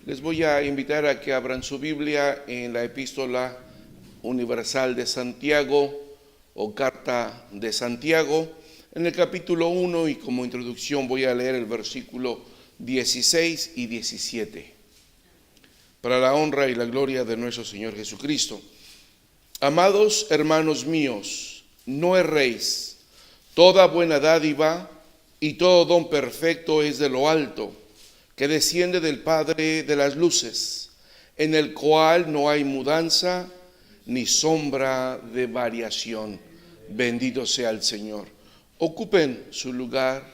Les voy a invitar a que abran su Biblia en la Epístola Universal de Santiago o Carta de Santiago, en el capítulo 1, y como introducción voy a leer el versículo 16 y 17. Para la honra y la gloria de nuestro Señor Jesucristo. Amados hermanos míos, no erréis. Toda buena dádiva y todo don perfecto es de lo alto, que desciende del Padre de las luces, en el cual no hay mudanza ni sombra de variación. Bendito sea el Señor. Ocupen su lugar,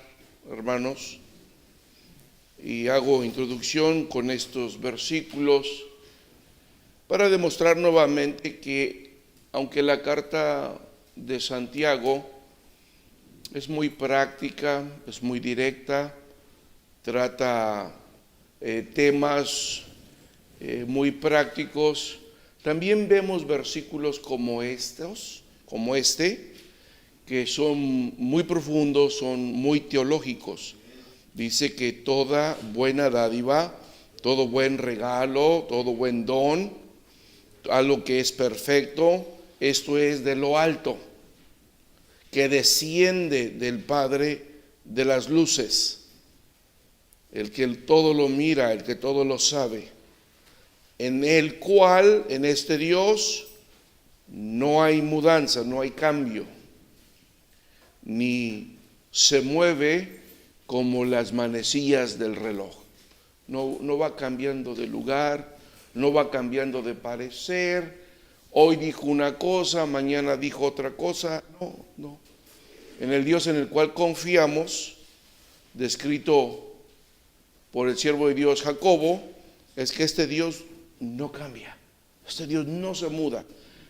hermanos, y hago introducción con estos versículos para demostrar nuevamente que, aunque la carta de Santiago es muy práctica, es muy directa, trata temas muy prácticos, también vemos versículos como este, que son muy profundos, son muy teológicos. Dice que toda buena dádiva, todo buen regalo, todo buen don, algo que es perfecto, esto es de lo alto, que desciende del Padre de las luces, el que todo lo mira, el que todo lo sabe, en el cual, en este Dios, no hay mudanza, no hay cambio, ni se mueve como las manecillas del reloj. No va cambiando de lugar, no va cambiando de parecer. Hoy dijo una cosa, mañana dijo otra cosa. No. En el Dios en el cual confiamos, descrito por el siervo de Dios Jacobo, es que este Dios no cambia, este Dios no se muda,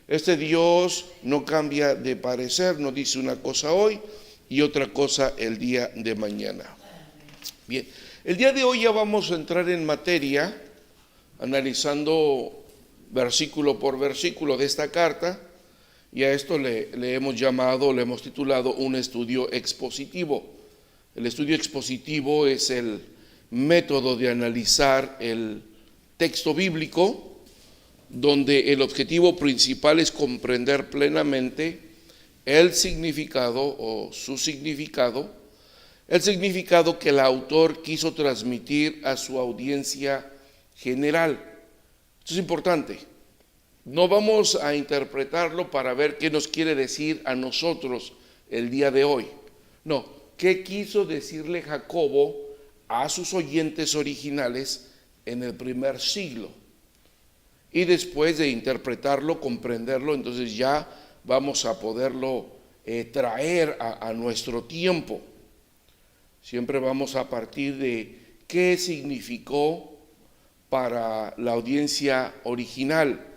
este Dios no cambia de parecer, no dice una cosa hoy y otra cosa el día de mañana. Bien, el día de hoy ya vamos a entrar en materia, analizando versículo por versículo de esta carta, y a esto le hemos titulado un estudio expositivo. El estudio expositivo es el método de analizar el texto bíblico, donde el objetivo principal es comprender plenamente el significado o su significado, el significado que el autor quiso transmitir a su audiencia general. Esto es importante. No vamos a interpretarlo para ver qué nos quiere decir a nosotros el día de hoy. No, ¿qué quiso decirle Jacobo a sus oyentes originales en el primer siglo? Y después de interpretarlo, comprenderlo, entonces ya vamos a poderlo traer a nuestro tiempo. Siempre vamos a partir de qué significó para la audiencia original.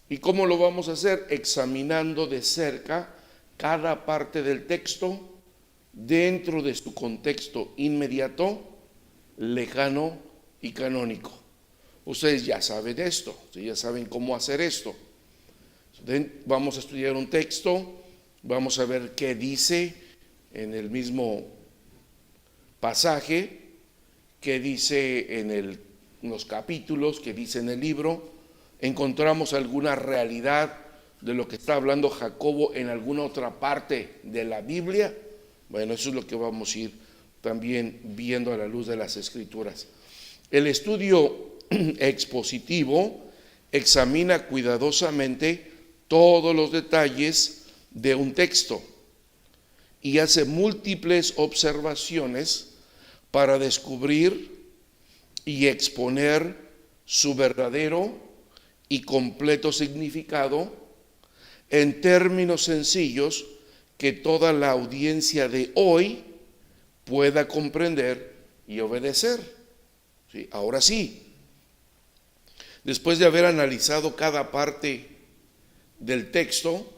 ¿Y cómo lo vamos a hacer? Examinando de cerca cada parte del texto dentro de su contexto inmediato, lejano y canónico. Ustedes ya saben esto, ustedes ya saben cómo hacer esto. Vamos a estudiar un texto, vamos a ver qué dice en el mismo pasaje, qué dice en los capítulos, qué dice en el libro. Encontramos alguna realidad de lo que está hablando Jacobo en alguna otra parte de la Biblia. Bueno, eso es lo que vamos a ir también viendo a la luz de las Escrituras. El estudio expositivo examina cuidadosamente todos los detalles de un texto y hace múltiples observaciones para descubrir y exponer su verdadero y completo significado en términos sencillos que toda la audiencia de hoy pueda comprender y obedecer. ¿Sí? Ahora sí, después de haber analizado cada parte del texto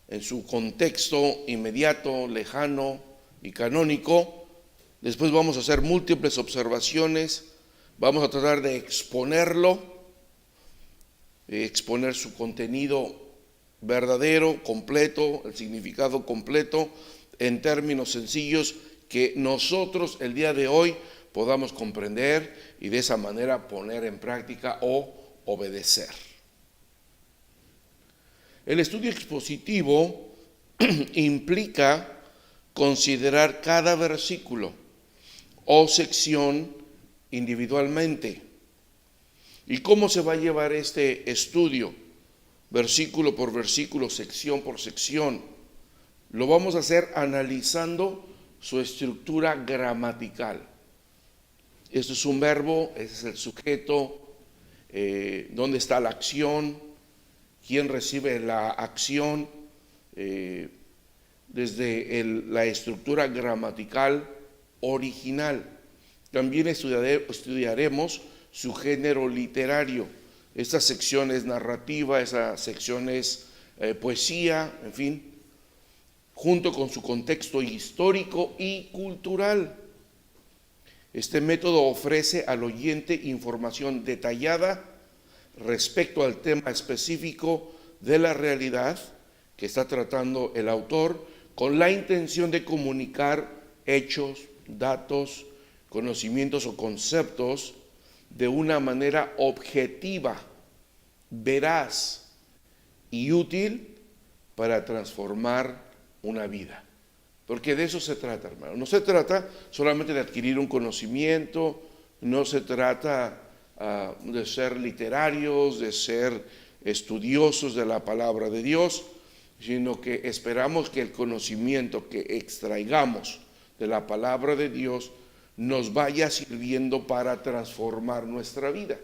en su contexto inmediato, lejano y canónico, después vamos a hacer múltiples observaciones, vamos a tratar de exponerlo, exponer su contenido verdadero, completo, el significado completo, en términos sencillos que nosotros el día de hoy podamos comprender y de esa manera poner en práctica o obedecer. El estudio expositivo implica considerar cada versículo o sección individualmente. ¿Y cómo se va a llevar este estudio? Versículo por versículo, sección por sección. Lo vamos a hacer analizando su estructura gramatical. Esto es un verbo, ese es el sujeto, dónde está la acción, quién recibe la acción, desde la estructura gramatical original. También estudiaremos su género literario. Esta sección es narrativa, esa sección es poesía, en fin, junto con su contexto histórico y cultural. Este método ofrece al oyente información detallada respecto al tema específico de la realidad que está tratando el autor, con la intención de comunicar hechos, datos, conocimientos o conceptos de una manera objetiva, veraz y útil para transformar una vida. Porque de eso se trata, hermano. No se trata solamente de adquirir un conocimiento, no se trata de ser literarios, de ser estudiosos de la palabra de Dios, sino que esperamos que el conocimiento que extraigamos de la palabra de Dios nos vaya sirviendo para transformar nuestra vida.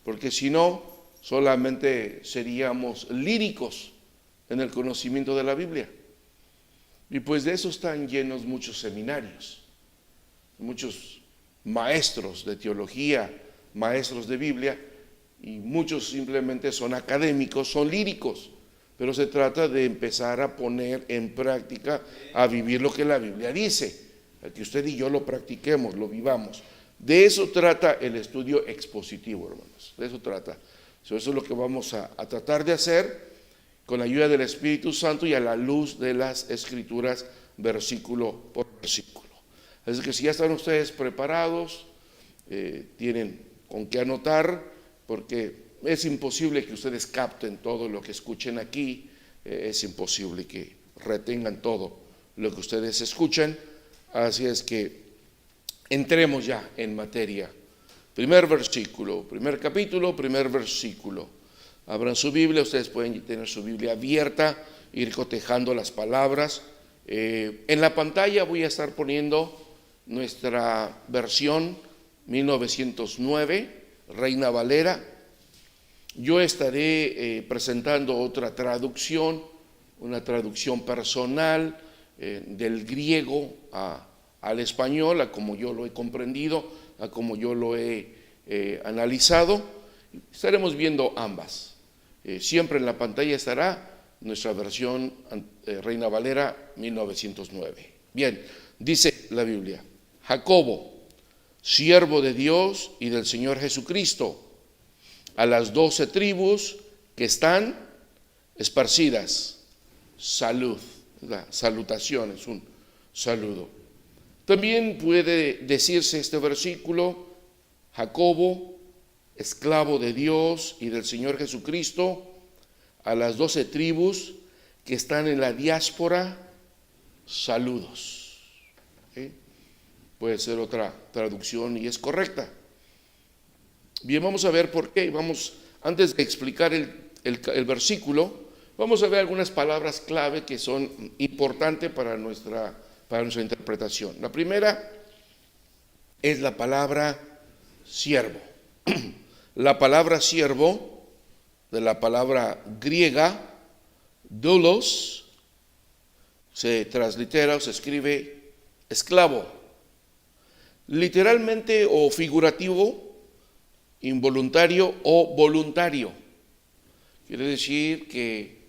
Porque si no, solamente seríamos líricos en el conocimiento de la Biblia. Y pues de eso están llenos muchos seminarios, muchos maestros de teología, maestros de Biblia, y muchos simplemente son académicos, son líricos, pero se trata de empezar a poner en práctica, a vivir lo que la Biblia dice, a que usted y yo lo practiquemos, lo vivamos. De eso trata el estudio expositivo, hermanos, de eso trata. Eso es lo que vamos a tratar de hacer con la ayuda del Espíritu Santo y a la luz de las Escrituras, versículo por versículo. Así que si ya están ustedes preparados, tienen con qué anotar, porque es imposible que ustedes capten todo lo que escuchen aquí, es imposible que retengan todo lo que ustedes escuchan, así es que entremos ya en materia. Primer versículo, primer capítulo, primer versículo. Abran su Biblia, ustedes pueden tener su Biblia abierta, ir cotejando las palabras. En la pantalla voy a estar poniendo nuestra versión 1909, Reina Valera. Yo estaré presentando otra traducción, una traducción personal del griego al español, a como yo lo he comprendido, a como yo lo he analizado. Estaremos viendo ambas. Siempre en la pantalla estará nuestra versión Reina Valera 1909. Bien, dice la Biblia: Jacobo, siervo de Dios y del Señor Jesucristo, a las 12 tribus que están esparcidas, salud, la salutación es un saludo. También puede decirse este versículo: Jacobo, esclavo de Dios y del Señor Jesucristo, a las 12 tribus que están en la diáspora, saludos. Puede ser otra traducción y es correcta. Bien, vamos a ver por qué. Antes de explicar el versículo, vamos a ver algunas palabras clave que son importantes para nuestra interpretación. La primera es la palabra siervo. La palabra siervo, de la palabra griega doulos, se translitera o se escribe esclavo. Literalmente o figurativo, involuntario o voluntario. Quiere decir que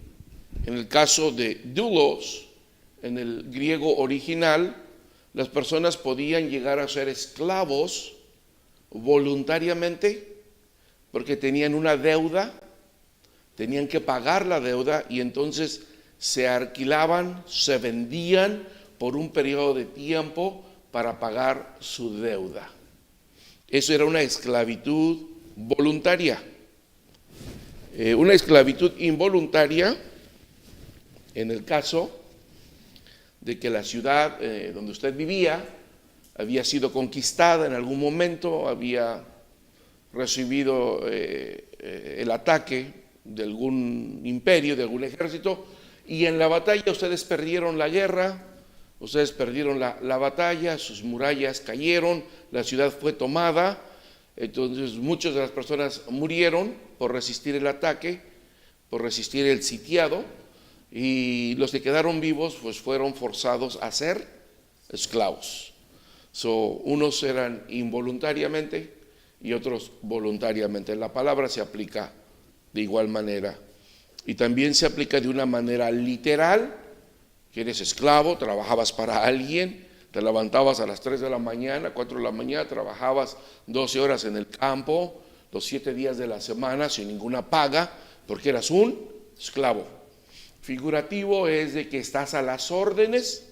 en el caso de doulos, en el griego original, las personas podían llegar a ser esclavos voluntariamente porque tenían una deuda, tenían que pagar la deuda y entonces se alquilaban, se vendían por un periodo de tiempo para pagar su deuda. Eso era una esclavitud voluntaria. Una esclavitud involuntaria en el caso de que la ciudad donde usted vivía había sido conquistada en algún momento, había recibido el ataque de algún imperio, de algún ejército, y en la batalla ustedes perdieron la guerra, ustedes perdieron la batalla, sus murallas cayeron, la ciudad fue tomada. Entonces muchas de las personas murieron por resistir el ataque, por resistir el sitiado, y los que quedaron vivos pues fueron forzados a ser esclavos. Unos eran involuntariamente y otros voluntariamente. La palabra se aplica de igual manera y también se aplica de una manera literal, que eres esclavo, trabajabas para alguien, te levantabas a las 3 de la mañana, 4 de la mañana, trabajabas 12 horas en el campo, los 7 días de la semana sin ninguna paga, porque eras un esclavo. Figurativo es de que estás a las órdenes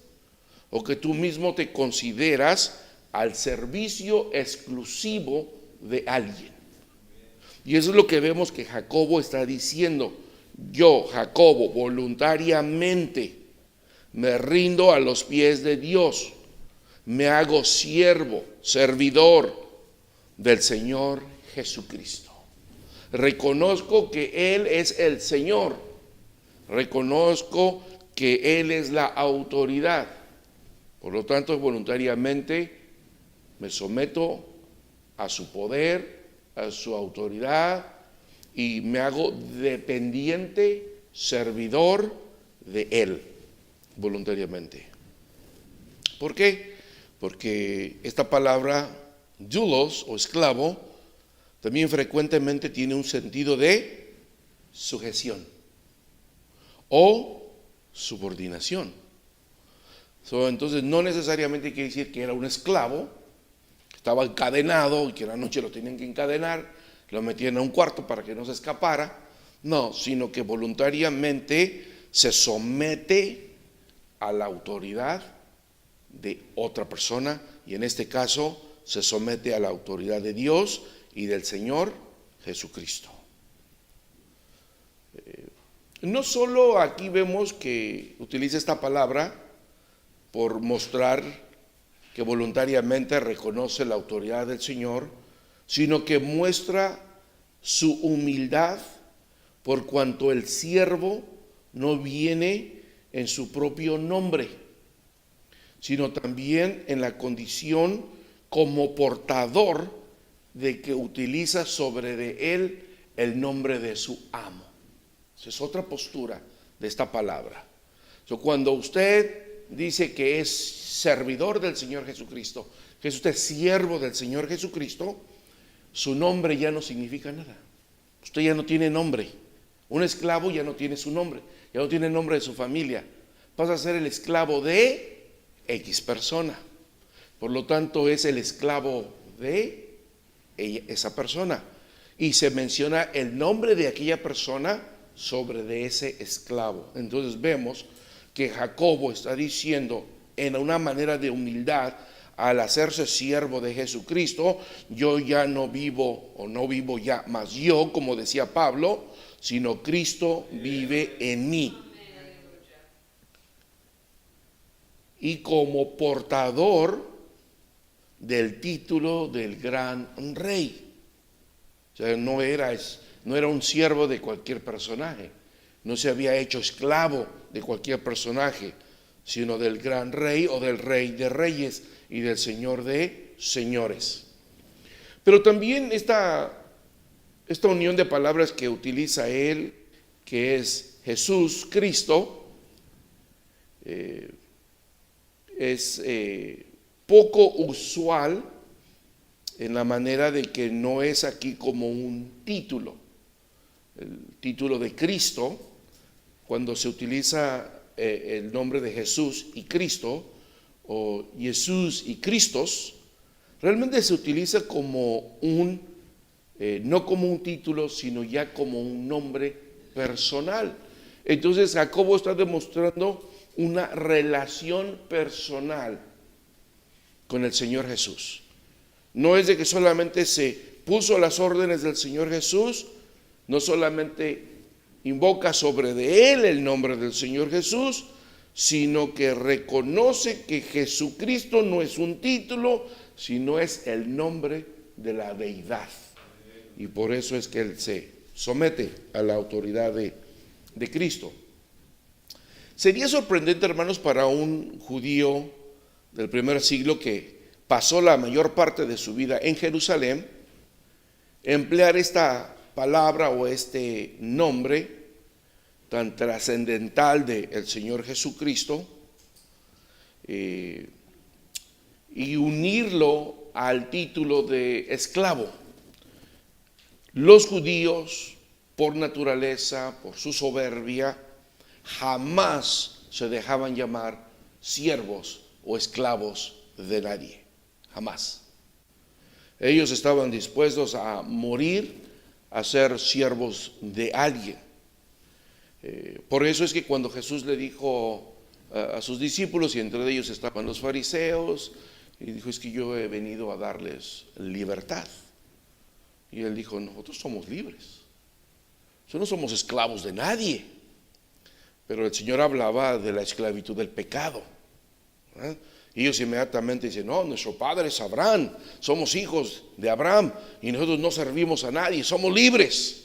o que tú mismo te consideras al servicio exclusivo de alguien. Y eso es lo que vemos que Jacobo está diciendo. Yo, Jacobo, voluntariamente me rindo a los pies de Dios. Me hago siervo, servidor del Señor Jesucristo. Reconozco que Él es el Señor. Reconozco que Él es la autoridad. Por lo tanto, voluntariamente me someto a su poder, a su autoridad y me hago dependiente, servidor de Él, voluntariamente. ¿Por qué? Porque esta palabra doulos o esclavo también frecuentemente tiene un sentido de sujeción o subordinación. Entonces no necesariamente quiere decir que era un esclavo, que estaba encadenado y que en la noche lo tenían que encadenar, lo metían a un cuarto para que no se escapara. No, sino que voluntariamente se somete a la autoridad de otra persona, y en este caso se somete a la autoridad de Dios y del Señor Jesucristo. No solo aquí vemos que utiliza esta palabra por mostrar que voluntariamente reconoce la autoridad del Señor, sino que muestra su humildad por cuanto el siervo no viene en su propio nombre, sino también en la condición como portador de que utiliza sobre de él el nombre de su amo. Esa es otra postura de esta palabra. Cuando usted dice que es servidor del Señor Jesucristo, que es usted siervo del Señor Jesucristo, su nombre ya no significa nada. Usted ya no tiene nombre. Un esclavo ya no tiene su nombre, ya no tiene el nombre de su familia. Pasa a ser el esclavo de X persona. Por lo tanto, es el esclavo de esa persona. Y se menciona el nombre de aquella persona sobre de ese esclavo. Entonces vemos que Jacobo está diciendo en una manera de humildad, al hacerse siervo de Jesucristo, yo ya no vivo, o no vivo ya más yo, como decía Pablo, sino Cristo vive en mí. Y como portador del título del gran rey. O sea, no era un siervo de cualquier personaje, no se había hecho esclavo de cualquier personaje, sino del gran rey o del rey de reyes y del señor de señores. Pero también esta unión de palabras que utiliza él, que es Jesús, Cristo, es poco usual en la manera de que no es aquí como un título. El título de Cristo, cuando se utiliza el nombre de Jesús y Cristo, o Jesús y Cristos, realmente se utiliza como no como un título, sino ya como un nombre personal. Entonces Jacobo está demostrando una relación personal con el Señor Jesús. No es de que solamente se puso las órdenes del Señor Jesús, no solamente invoca sobre de él el nombre del Señor Jesús, sino que reconoce que Jesucristo no es un título, sino es el nombre de la deidad. Y por eso es que él se somete a la autoridad de Cristo. Sería sorprendente, hermanos, para un judío del primer siglo que pasó la mayor parte de su vida en Jerusalén, emplear esta palabra o este nombre tan trascendental del Señor Jesucristo y unirlo al título de esclavo. Los judíos, por naturaleza, por su soberbia, jamás se dejaban llamar siervos o esclavos de nadie, jamás. Ellos estaban dispuestos a morir, a ser siervos de alguien. Por eso es que cuando Jesús le dijo a sus discípulos, y entre ellos estaban los fariseos, y dijo: es que yo he venido a darles libertad. Y él dijo: nosotros somos libres, nosotros no somos esclavos de nadie. Pero el Señor hablaba de la esclavitud del pecado. Y ellos inmediatamente dicen: no, nuestro padre es Abraham, somos hijos de Abraham y nosotros no servimos a nadie, somos libres.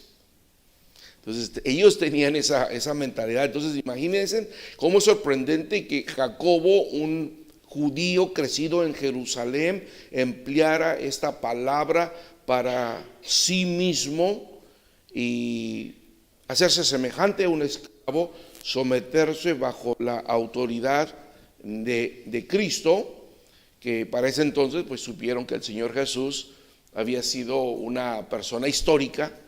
Entonces ellos tenían esa mentalidad. Entonces imagínense cómo es sorprendente que Jacobo, un judío crecido en Jerusalén, empleara esta palabra para sí mismo y hacerse semejante a un esclavo, someterse bajo la autoridad de Cristo, que para ese entonces pues supieron que el Señor Jesús había sido una persona histórica,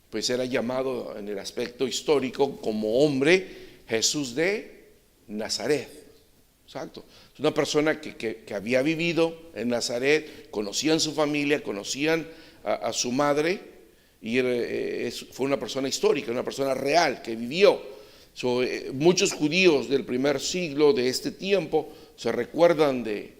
pues era llamado en el aspecto histórico como hombre Jesús de Nazaret. Exacto. Es una persona que había vivido en Nazaret, conocían su familia, conocían a su madre, y fue una persona histórica, una persona real que vivió. Muchos judíos del primer siglo de este tiempo se recuerdan de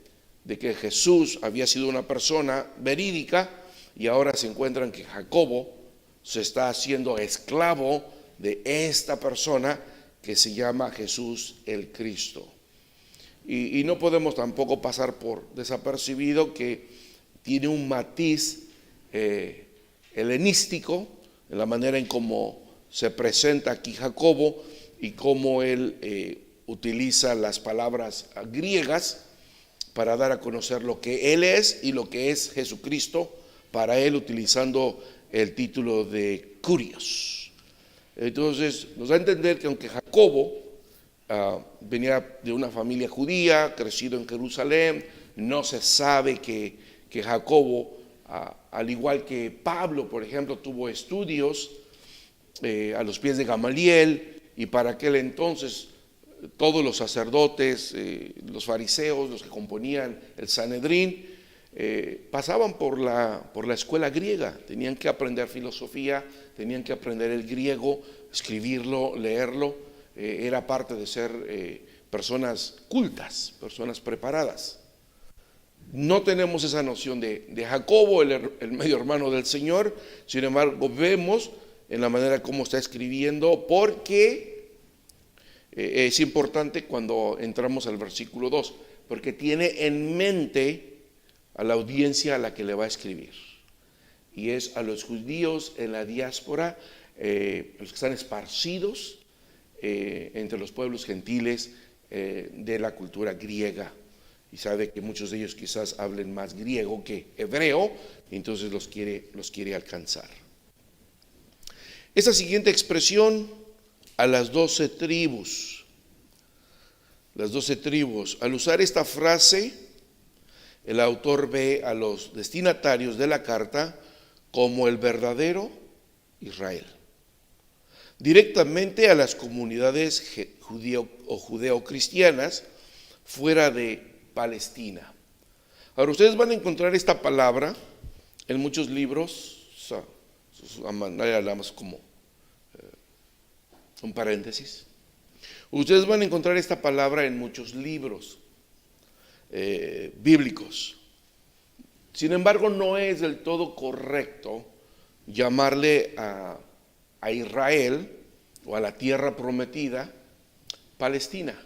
que Jesús había sido una persona verídica, y ahora se encuentran que Jacobo se está haciendo esclavo de esta persona que se llama Jesús el Cristo. Y no podemos tampoco pasar por desapercibido que tiene un matiz helenístico en la manera en cómo se presenta aquí Jacobo y cómo él utiliza las palabras griegas para dar a conocer lo que él es y lo que es Jesucristo para él, utilizando el título de Curios. Entonces nos da a entender que aunque Jacobo venía de una familia judía, crecido en Jerusalén, no se sabe que Jacobo, al igual que Pablo, por ejemplo, tuvo estudios a los pies de Gamaliel, y para aquel entonces todos los sacerdotes, los fariseos, los que componían el Sanedrín, pasaban por la escuela griega. Tenían que aprender filosofía, tenían que aprender el griego, escribirlo, leerlo. Era parte de ser personas cultas, personas preparadas. No tenemos esa noción de Jacobo, el medio hermano del Señor. Sin embargo, vemos en la manera como está escribiendo, porque es importante cuando entramos al versículo 2, porque tiene en mente a la audiencia a la que le va a escribir, y es a los judíos en la diáspora, los que están esparcidos entre los pueblos gentiles de la cultura griega, y sabe que muchos de ellos quizás hablen más griego que hebreo, y entonces los quiere alcanzar. Esa siguiente expresión, a las 12 tribus, al usar esta frase, el autor ve a los destinatarios de la carta como el verdadero Israel, directamente a las comunidades judeo-cristianas fuera de Palestina. Ahora ustedes van a encontrar esta palabra en muchos libros, hablamos como un paréntesis. Ustedes van a encontrar esta palabra en muchos libros. bíblicos. Sin embargo, no es del todo correcto llamarle a Israel o a la tierra prometida Palestina,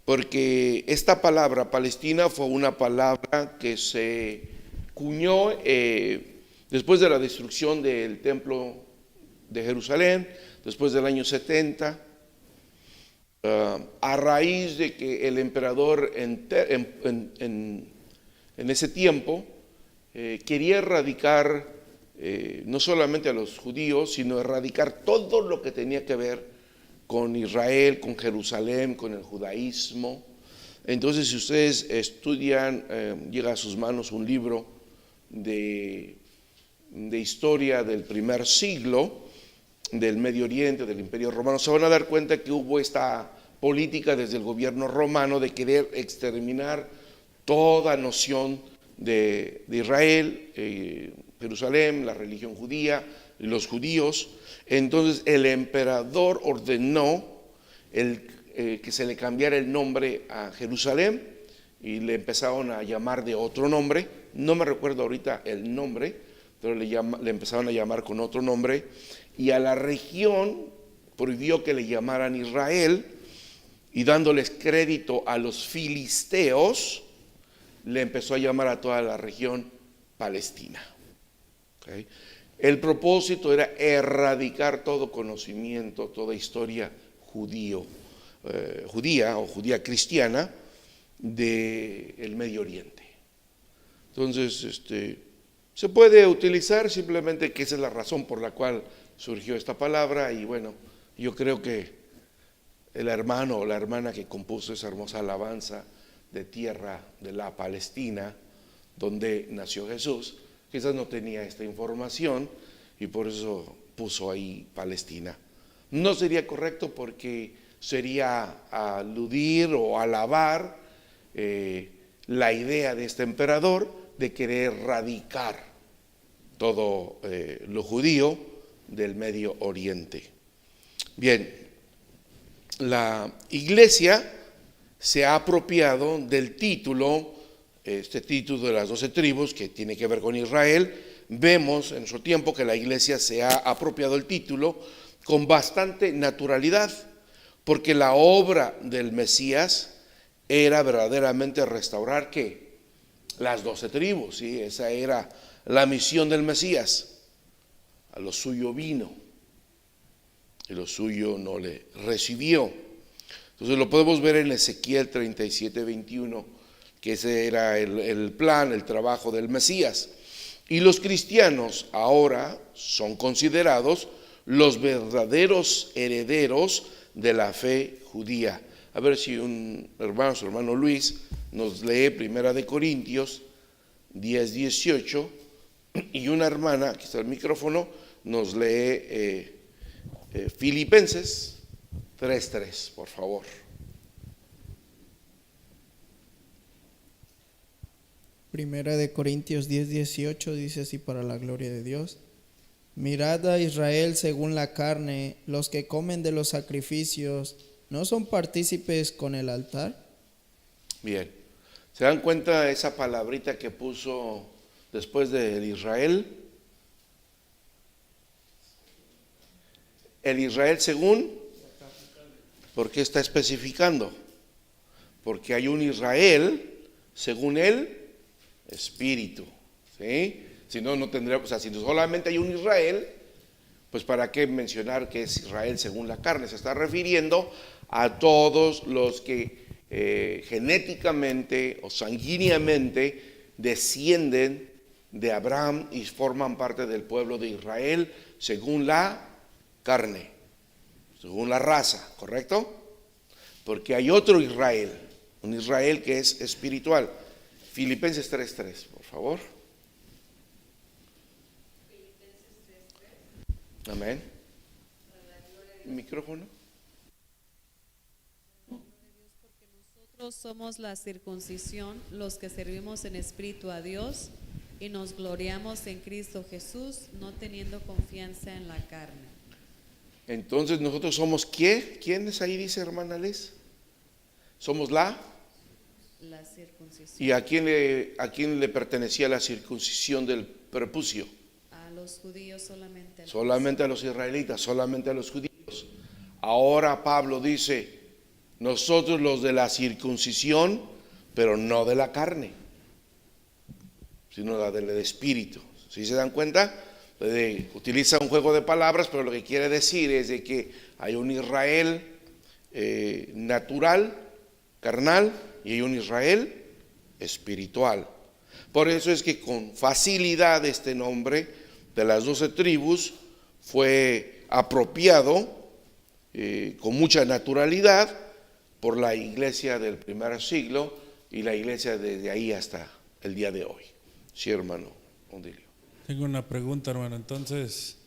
porque esta palabra Palestina fue una palabra que se cuñó después de la destrucción del templo de Jerusalén, después del año 70, a raíz de que el emperador en ese tiempo quería erradicar no solamente a los judíos, sino erradicar todo lo que tenía que ver con Israel, con Jerusalén, con el judaísmo. Entonces, si ustedes estudian, llega a sus manos un libro de historia del primer siglo del Medio Oriente, del Imperio Romano, se van a dar cuenta que hubo esta política desde el gobierno romano de querer exterminar toda noción de Israel, Jerusalén, la religión judía, los judíos. Entonces el emperador ordenó que se le cambiara el nombre a Jerusalén y le empezaron a llamar de otro nombre. No me recuerdo ahorita el nombre, pero le empezaron a llamar con otro nombre, y a la región prohibió que le llamaran Israel, y dándoles crédito a los filisteos, le empezó a llamar a toda la región Palestina. ¿Okay? El propósito era erradicar todo conocimiento, toda historia judía o judía cristiana del Medio Oriente. Entonces, se puede utilizar, simplemente que esa es la razón por la cual surgió esta palabra. Y bueno, yo creo que el hermano o la hermana que compuso esa hermosa alabanza de tierra de la Palestina, donde nació Jesús, quizás no tenía esta información y por eso puso ahí Palestina. No sería correcto, porque sería aludir o alabar la idea de este emperador de querer erradicar todo lo judío del Medio Oriente. Bien, la iglesia se ha apropiado del título, este título de las 12 tribus, que tiene que ver con Israel. Vemos en nuestro tiempo que la iglesia se ha apropiado el título con bastante naturalidad, porque la obra del Mesías era verdaderamente restaurar ¿qué? Las 12 tribus, ¿sí? Esa era la misión del Mesías. A lo suyo vino y lo suyo no le recibió. Entonces lo podemos ver en Ezequiel 37:21, que ese era el plan, el trabajo del Mesías. Y los cristianos ahora son considerados los verdaderos herederos de la fe judía. A ver si su hermano Luis, nos lee 1 Corintios 10:18, y una hermana, aquí está el micrófono, nos lee Filipenses 3:3, por favor. Primera de Corintios 10:18 dice así, para la gloria de Dios: mirad a Israel según la carne, los que comen de los sacrificios, ¿no son partícipes con el altar? Bien, ¿se dan cuenta de esa palabrita que puso después del Israel? El Israel según, ¿por qué está especificando? Porque hay un Israel según el Espíritu, ¿sí? Si no, no tendríamos, o sea, si solamente hay un Israel, pues ¿para qué mencionar que es Israel según la carne? Se está refiriendo a todos los que genéticamente o sanguíneamente descienden de Abraham y forman parte del pueblo de Israel según la carne, según la raza, ¿correcto? Porque hay otro Israel, un Israel que es espiritual. Filipenses 3:3, por favor. Amén. Micrófono. Nosotros somos la circuncisión, los que servimos en espíritu a Dios y nos gloriamos en Cristo Jesús, no teniendo confianza en la carne. Entonces nosotros somos ¿qué? ¿Quiénes ahí dice, hermana Liz? Somos la la circuncisión. ¿Y a quién le pertenecía la circuncisión del prepucio? A los judíos solamente. Solamente a los israelitas, solamente a los judíos. Ahora Pablo dice, nosotros los de la circuncisión, pero no de la carne, sino la del espíritu. ¿Sí se dan cuenta? Utiliza un juego de palabras, pero lo que quiere decir es de que hay un Israel natural, carnal, y hay un Israel espiritual. Por eso es que con facilidad este nombre de las 12 tribus fue apropiado con mucha naturalidad por la iglesia del primer siglo y la iglesia desde ahí hasta el día de hoy. Sí, hermano Ondilio. Tengo una pregunta, hermano. Entonces,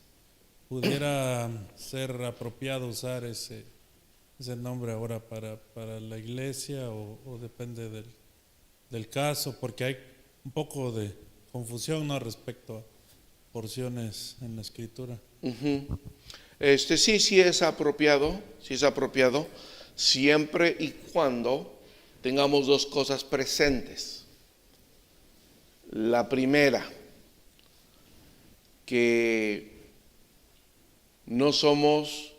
¿pudiera ser apropiado usar ese nombre ahora para la iglesia o depende del caso? Porque hay un poco de confusión, ¿no?, respecto a porciones en la escritura. Sí es apropiado, siempre y cuando tengamos dos cosas presentes. La primera, que no somos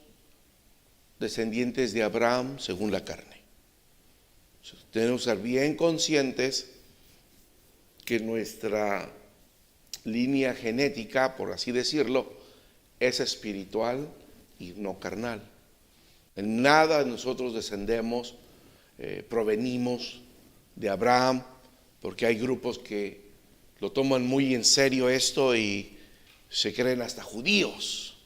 descendientes de Abraham según la carne. Tenemos que ser bien conscientes que nuestra línea genética, por así decirlo, es espiritual y no carnal. En nada nosotros descendemos, provenimos de Abraham, porque hay grupos que lo toman muy en serio esto y se creen hasta judíos.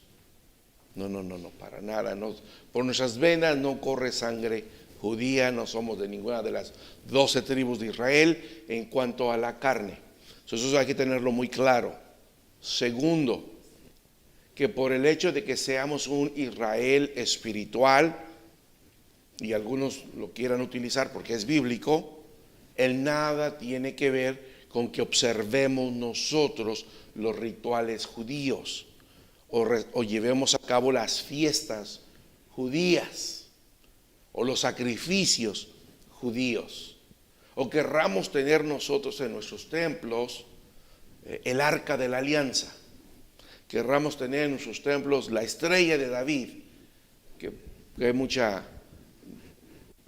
No, para nada. No, por nuestras venas no corre sangre judía, no somos de ninguna de las 12 tribus de Israel en cuanto a la carne. Eso hay que tenerlo muy claro. Segundo, que por el hecho de que seamos un Israel espiritual, y algunos lo quieran utilizar porque es bíblico, el nada tiene que ver con que observemos nosotros los rituales judíos o llevemos a cabo las fiestas judías o los sacrificios judíos, o querramos tener nosotros en nuestros templos el arca de la alianza, querramos tener en nuestros templos la estrella de David, que hay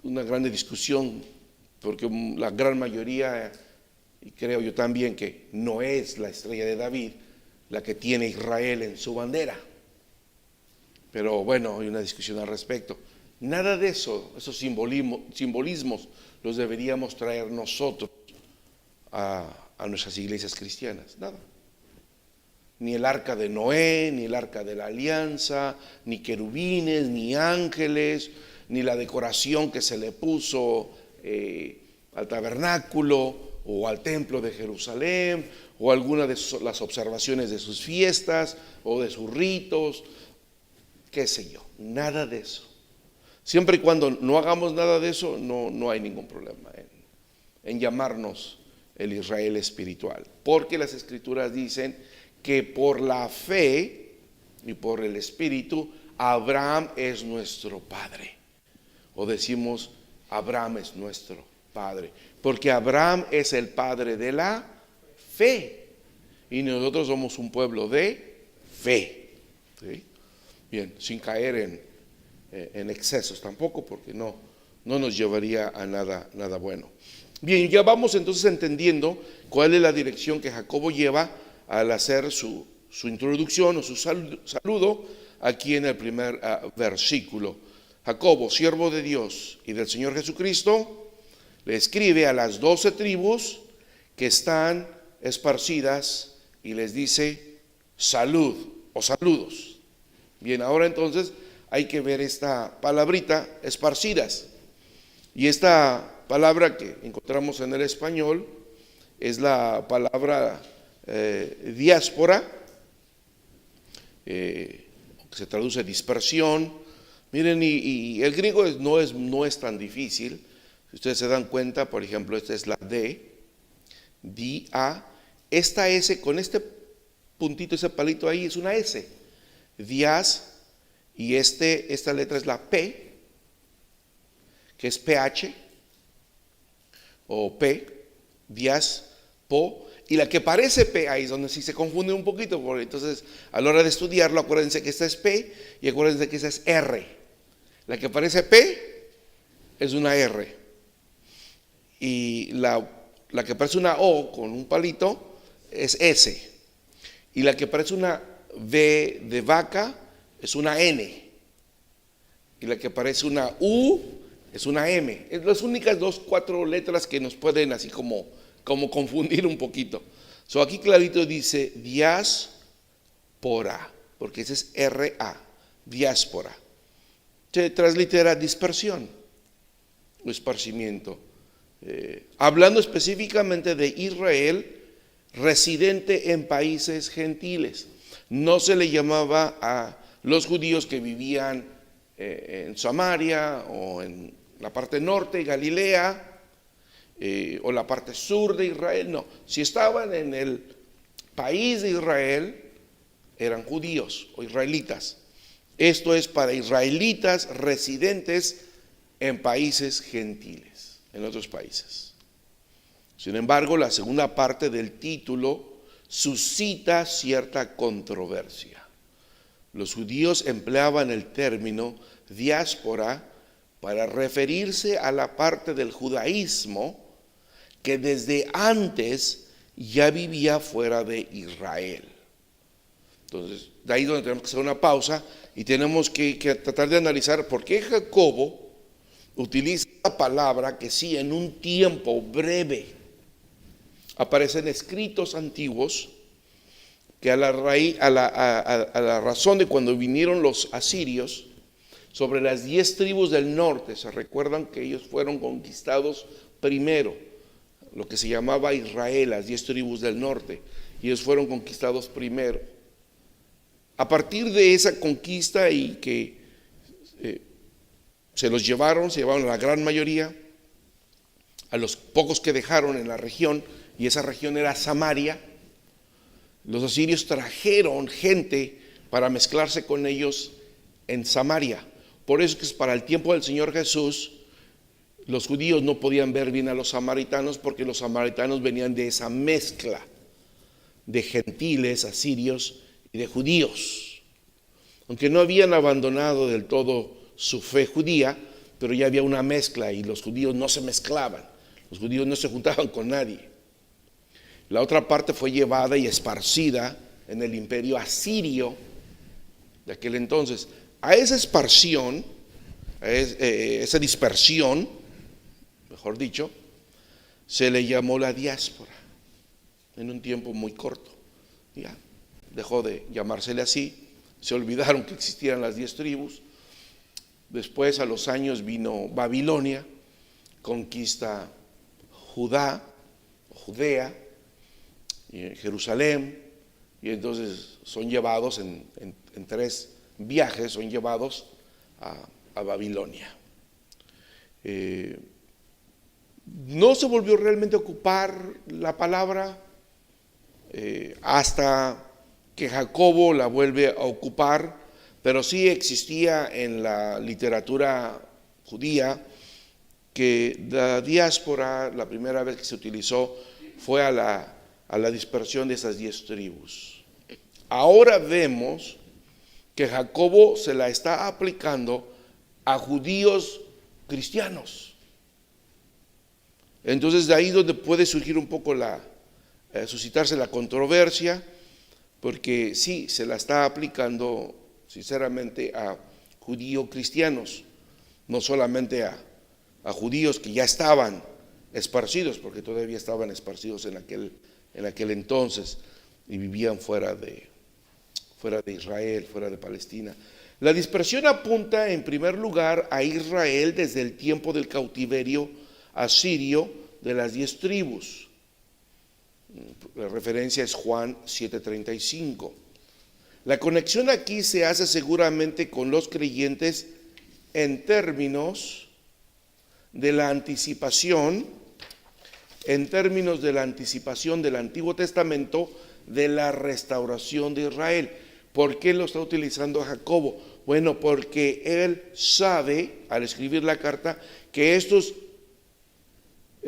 una grande discusión, porque la gran mayoría, y creo yo también, que no es la estrella de David la que tiene Israel en su bandera. Pero bueno, hay una discusión al respecto. Nada de eso, esos simbolismos los deberíamos traer nosotros a nuestras iglesias cristianas. Nada. Ni el arca de Noé, ni el arca de la alianza, ni querubines, ni ángeles, ni la decoración que se le puso al tabernáculo o al templo de Jerusalén, o alguna de las observaciones de sus fiestas o de sus ritos, qué sé yo, nada de eso. Siempre y cuando no hagamos nada de eso, no hay ningún problema en llamarnos el Israel espiritual, porque las escrituras dicen que por la fe y por el espíritu Abraham es nuestro padre, o decimos Abraham es nuestro padre, porque Abraham es el padre de la fe y nosotros somos un pueblo de fe. ¿Sí? Bien, sin caer en excesos tampoco, porque no nos llevaría a nada bueno. Bien, ya vamos entonces entendiendo cuál es la dirección que Jacobo lleva al hacer su introducción o su saludo aquí en el primer versículo. Jacobo, siervo de Dios y del Señor Jesucristo, le escribe a las 12 tribus que están esparcidas y les dice salud o saludos. Bien, ahora entonces hay que ver esta palabrita, esparcidas. Y esta palabra que encontramos en el español es la palabra diáspora, que se traduce dispersión. Miren, y el griego no es tan difícil. Si ustedes se dan cuenta, por ejemplo, esta es la D, D-A. Esta S con este puntito, ese palito ahí, es una S. Dias, y esta letra es la P, que es PH. o P, dias, po, y la que parece P, ahí es donde sí se confunde un poquito, porque entonces a la hora de estudiarlo, acuérdense que esta es P y acuérdense que esta es R. La que parece P es una R, y la que parece una O con un palito es S, y la que parece una V de vaca es una N, y la que parece una U es una M. Es las únicas 4 letras que nos pueden así como confundir un poquito. Aquí clarito dice diáspora, porque ese es R-A, diáspora. Se translitera dispersión o esparcimiento. Hablando específicamente de Israel, residente en países gentiles. No se le llamaba a los judíos que vivían en Samaria o en la parte norte de Galilea, o la parte sur de Israel. No, si estaban en el país de Israel, eran judíos o israelitas. Esto es para israelitas residentes en países gentiles, en otros países. Sin embargo, la segunda parte del título suscita cierta controversia. Los judíos empleaban el término diáspora para referirse a la parte del judaísmo que desde antes ya vivía fuera de Israel. Entonces, de ahí donde tenemos que hacer una pausa y tenemos que tratar de analizar por qué Jacobo utiliza la palabra que sí en un tiempo breve aparecen escritos antiguos que a la razón de cuando vinieron los asirios sobre las 10 tribus del norte, se recuerdan que ellos fueron conquistados primero, lo que se llamaba Israel, las 10 tribus del norte, y ellos fueron conquistados primero. A partir de esa conquista y que se llevaron la gran mayoría, a los pocos que dejaron en la región, y esa región era Samaria, los asirios trajeron gente para mezclarse con ellos en Samaria. Por eso que para el tiempo del Señor Jesús, los judíos no podían ver bien a los samaritanos, porque los samaritanos venían de esa mezcla de gentiles, asirios y de judíos. Aunque no habían abandonado del todo su fe judía, pero ya había una mezcla y los judíos no se mezclaban, los judíos no se juntaban con nadie. La otra parte fue llevada y esparcida en el imperio asirio de aquel entonces. A esa esparción, esa dispersión, mejor dicho, se le llamó la diáspora en un tiempo muy corto. Ya dejó de llamársele así, se olvidaron que existían las 10 tribus. Después, a los años, vino Babilonia, conquista Judea, Jerusalén, y entonces son llevados en 3 viajes, son llevados a Babilonia. No se volvió realmente a ocupar la palabra hasta que Jacobo la vuelve a ocupar, pero sí existía en la literatura judía que la diáspora, la primera vez que se utilizó fue a la dispersión de esas 10 tribus. Ahora vemos que Jacobo se la está aplicando a judíos cristianos. Entonces de ahí donde puede surgir un poco suscitarse la controversia, porque sí, se la está aplicando sinceramente a judíos cristianos, no solamente a judíos que ya estaban esparcidos, porque todavía estaban esparcidos en aquel entonces y vivían fuera de Israel, fuera de Palestina. La dispersión apunta en primer lugar a Israel desde el tiempo del cautiverio asirio de las 10 tribus. La referencia es Juan 7:35. La conexión aquí se hace seguramente con los creyentes en términos de la anticipación del Antiguo Testamento de la restauración de Israel. ¿Por qué lo está utilizando Jacobo? Bueno, porque él sabe, al escribir la carta, que estos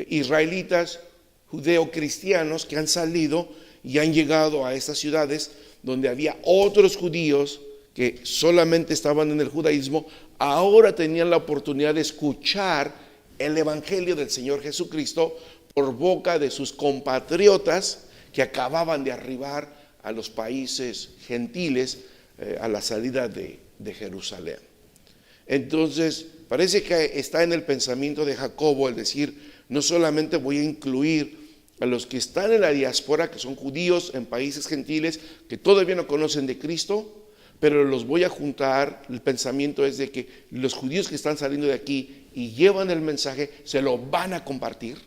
israelitas judeo-cristianos que han salido y han llegado a estas ciudades donde había otros judíos que solamente estaban en el judaísmo, ahora tenían la oportunidad de escuchar el evangelio del Señor Jesucristo por boca de sus compatriotas que acababan de arribar a los países gentiles a la salida de Jerusalén. Entonces, parece que está en el pensamiento de Jacobo el decir, no solamente voy a incluir a los que están en la diáspora, que son judíos en países gentiles, que todavía no conocen de Cristo, pero los voy a juntar. El pensamiento es de que los judíos que están saliendo de aquí y llevan el mensaje, se lo van a compartir.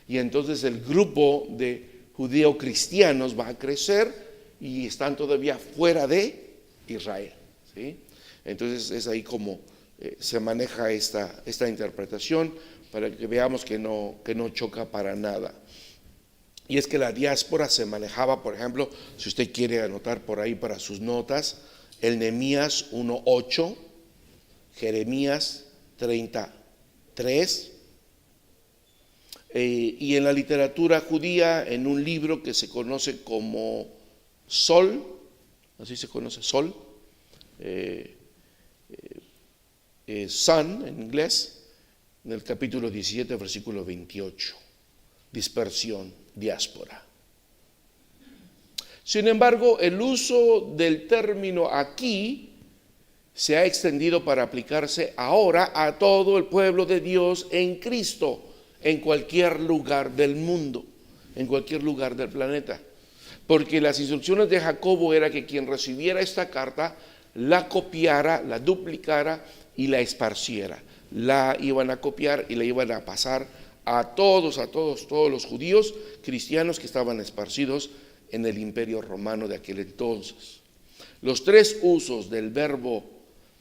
Y entonces el grupo de judeo-cristianos va a crecer y están todavía fuera de Israel, ¿sí? Entonces es ahí como se maneja esta interpretación para que veamos que no choca para nada. Y es que la diáspora se manejaba, por ejemplo, si usted quiere anotar por ahí para sus notas, el Nehemías 1:8, Jeremías 33, y en la literatura judía, en un libro que se conoce como Sol, así se conoce, Sol, Sun en inglés, en el capítulo 17, versículo 28, dispersión, diáspora. Sin embargo, el uso del término aquí se ha extendido para aplicarse ahora a todo el pueblo de Dios en Cristo, en cualquier lugar del mundo, en cualquier lugar del planeta. Porque las instrucciones de Jacobo era que quien recibiera esta carta la copiara, la duplicara y la esparciera. La iban a copiar y la iban a pasar a todos los judíos cristianos que estaban esparcidos en el imperio romano de aquel entonces. Los tres usos del verbo,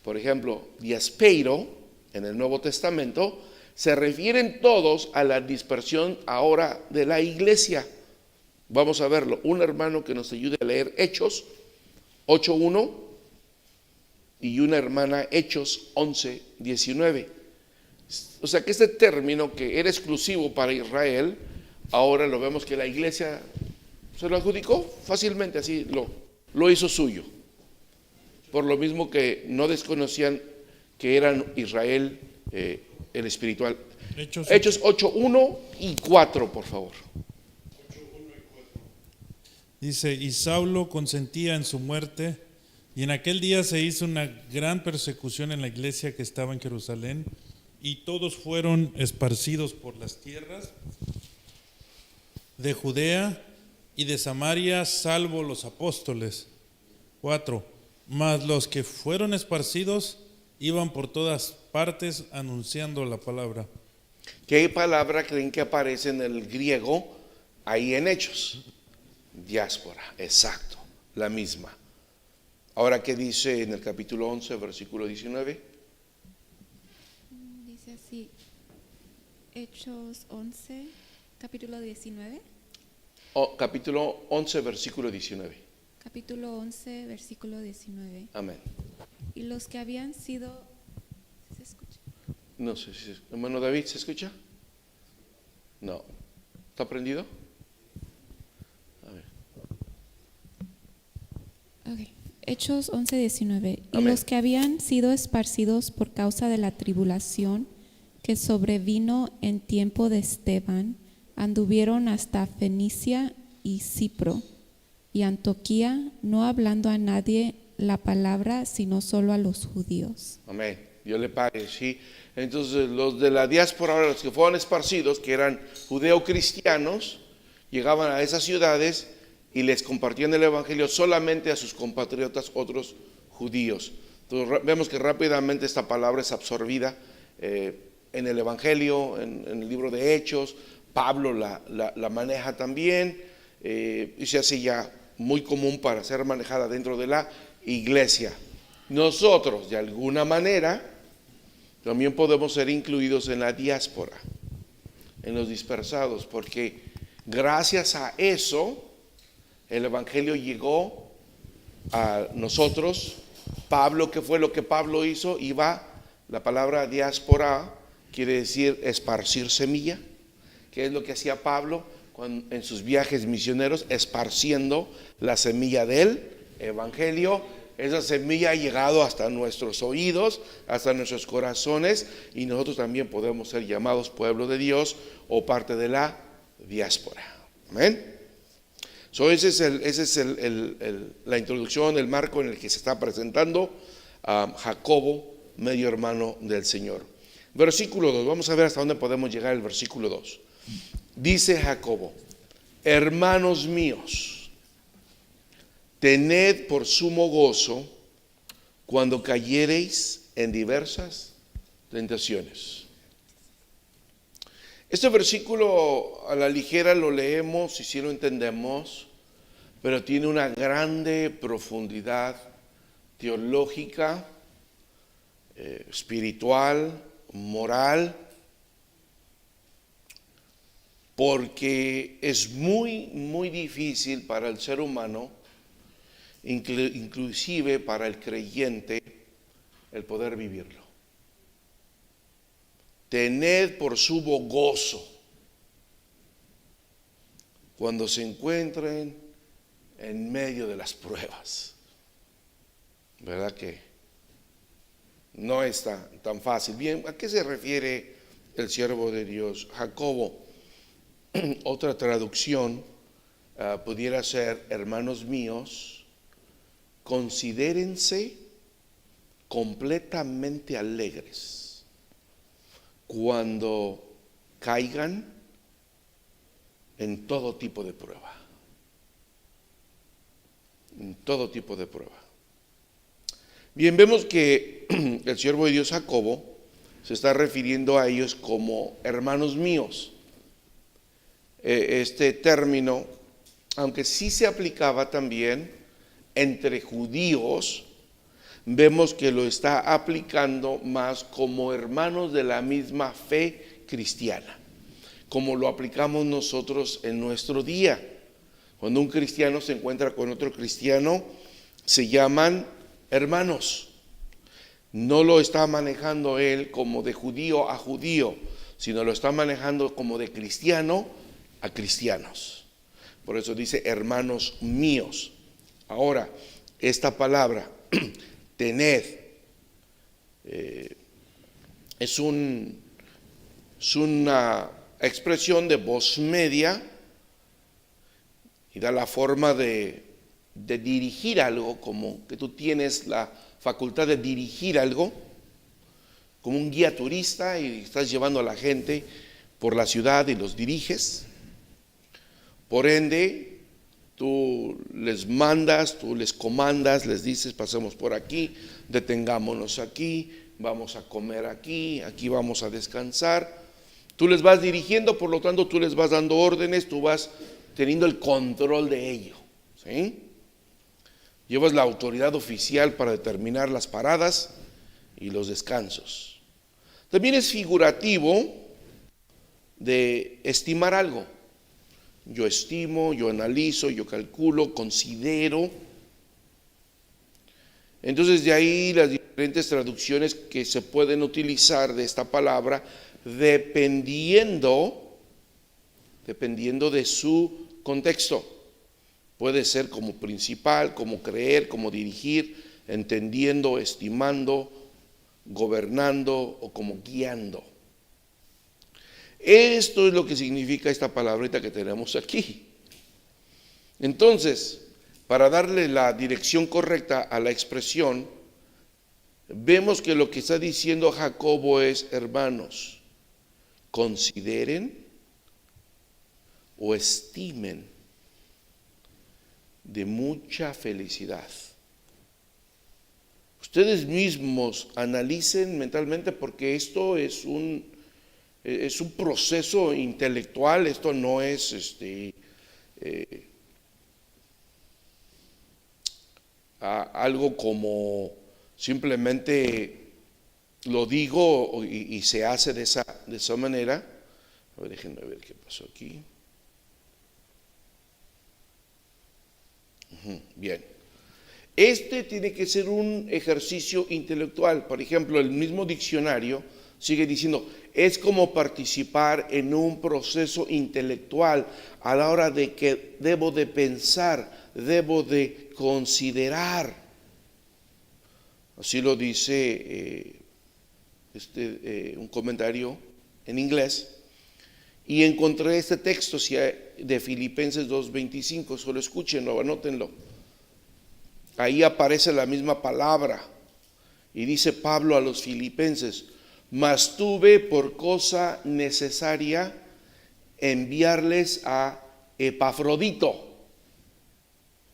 por ejemplo, diaspeiro en el Nuevo Testamento, se refieren todos a la dispersión ahora de la iglesia. Vamos a verlo. Un hermano que nos ayude a leer Hechos 8:1 y una hermana Hechos 11:19. O sea que este término que era exclusivo para Israel, ahora lo vemos que la iglesia se lo adjudicó fácilmente, así lo hizo suyo. Por lo mismo que no desconocían que eran Israel el espiritual. Hechos 8:1 y 4, por favor. Dice, y Saulo consentía en su muerte, y en aquel día se hizo una gran persecución en la iglesia que estaba en Jerusalén, y todos fueron esparcidos por las tierras de Judea y de Samaria, salvo los apóstoles. 4. Mas los que fueron esparcidos iban por todas partes anunciando la palabra. ¿Qué palabra creen que aparece en el griego ahí en Hechos? Diáspora, exacto, la misma. Ahora, ¿qué dice en el capítulo 11, versículo 19? Dice así, Hechos 11, capítulo 19. Capítulo 11, versículo 19. Capítulo 11, versículo 19. Amén. Y los que habían sido... ¿Se escucha? No sé si hermano David, ¿se escucha? No. ¿Está prendido? A ver. Ok. Hechos 11, 19. Y Amén. los que habían sido esparcidos por causa de la tribulación que sobrevino en tiempo de Esteban, anduvieron hasta Fenicia y Cipro y Antioquía, no hablando a nadie la palabra, sino solo a los judíos. Amén. Dios le pague, sí. Entonces los de la diáspora, ahora los que fueron esparcidos, que eran judeo-cristianos, llegaban a esas ciudades y les compartían el evangelio solamente a sus compatriotas, otros judíos. Entonces vemos que rápidamente esta palabra es absorbida en el evangelio, en el libro de Hechos. Pablo la maneja también y se hace ya muy común para ser manejada dentro de la iglesia. Nosotros, de alguna manera, también podemos ser incluidos en la diáspora, en los dispersados, porque gracias a eso el evangelio llegó a nosotros. Pablo, ¿qué fue lo que Pablo hizo? La palabra diáspora quiere decir esparcir semilla. ¿Qué es lo que hacía Pablo en sus viajes misioneros? Esparciendo la semilla del evangelio. Esa semilla ha llegado hasta nuestros oídos, hasta nuestros corazones, y nosotros también podemos ser llamados pueblo de Dios o parte de la diáspora. Amén. Esa es la introducción, el marco en el que se está presentando a Jacobo, medio hermano del Señor. Versículo 2, vamos a ver hasta dónde podemos llegar el versículo 2. Dice Jacobo: hermanos míos, tened por sumo gozo cuando cayereis en diversas tentaciones. Este versículo a la ligera lo leemos y sí lo entendemos, pero tiene una grande profundidad teológica, espiritual, moral, porque es muy, muy difícil para el ser humano, inclusive para el creyente, el poder vivirlo. Tened por sumo gozo cuando se encuentren en medio de las pruebas. ¿Verdad que no está tan fácil? Bien, ¿a qué se refiere el siervo de Dios? Jacobo, otra traducción pudiera ser: hermanos míos, considérense completamente alegres cuando caigan en todo tipo de prueba. En todo tipo de prueba. Bien, vemos que el siervo de Dios Jacobo se está refiriendo a ellos como hermanos míos. Este término, aunque sí se aplicaba también entre judíos, vemos que lo está aplicando más como hermanos de la misma fe cristiana, como lo aplicamos nosotros en nuestro día. Cuando un cristiano se encuentra con otro cristiano, se llaman hermanos. No lo está manejando él como de judío a judío, sino lo está manejando como de cristiano a cristianos. Por eso dice hermanos míos. Ahora, esta palabra tened es una expresión de voz media y da la forma de dirigir algo, como que tú tienes la facultad de dirigir algo, como un guía turista y estás llevando a la gente por la ciudad y los diriges. Por ende, tú les mandas, tú les comandas, les dices: pasemos por aquí, detengámonos aquí, vamos a comer aquí, aquí vamos a descansar. Tú les vas dirigiendo, por lo tanto tú les vas dando órdenes, tú vas teniendo el control de ello, ¿sí? Llevas la autoridad oficial para determinar las paradas y los descansos. También es figurativo de estimar algo. Yo estimo, yo analizo, yo calculo, considero. Entonces de ahí las diferentes traducciones que se pueden utilizar de esta palabra dependiendo de su contexto. Puede ser como principal, como creer, como dirigir, entendiendo, estimando, gobernando o como guiando. Esto es lo que significa esta palabrita que tenemos aquí. Entonces, para darle la dirección correcta a la expresión, vemos que lo que está diciendo Jacobo es: hermanos, consideren o estimen de mucha felicidad. Ustedes mismos analicen mentalmente, porque esto es un proceso intelectual, esto no es algo como simplemente lo digo y se hace de esa manera. A ver, déjenme ver qué pasó aquí. Bien. Este tiene que ser un ejercicio intelectual. Por ejemplo, el mismo diccionario Sigue diciendo, es como participar en un proceso intelectual a la hora de que debo de pensar, debo de considerar. Así lo dice un comentario en inglés. Y encontré este texto de Filipenses 2:25, solo escúchenlo, anótenlo. Ahí aparece la misma palabra y dice Pablo a los filipenses, mas tuve por cosa necesaria enviarles a Epafrodito.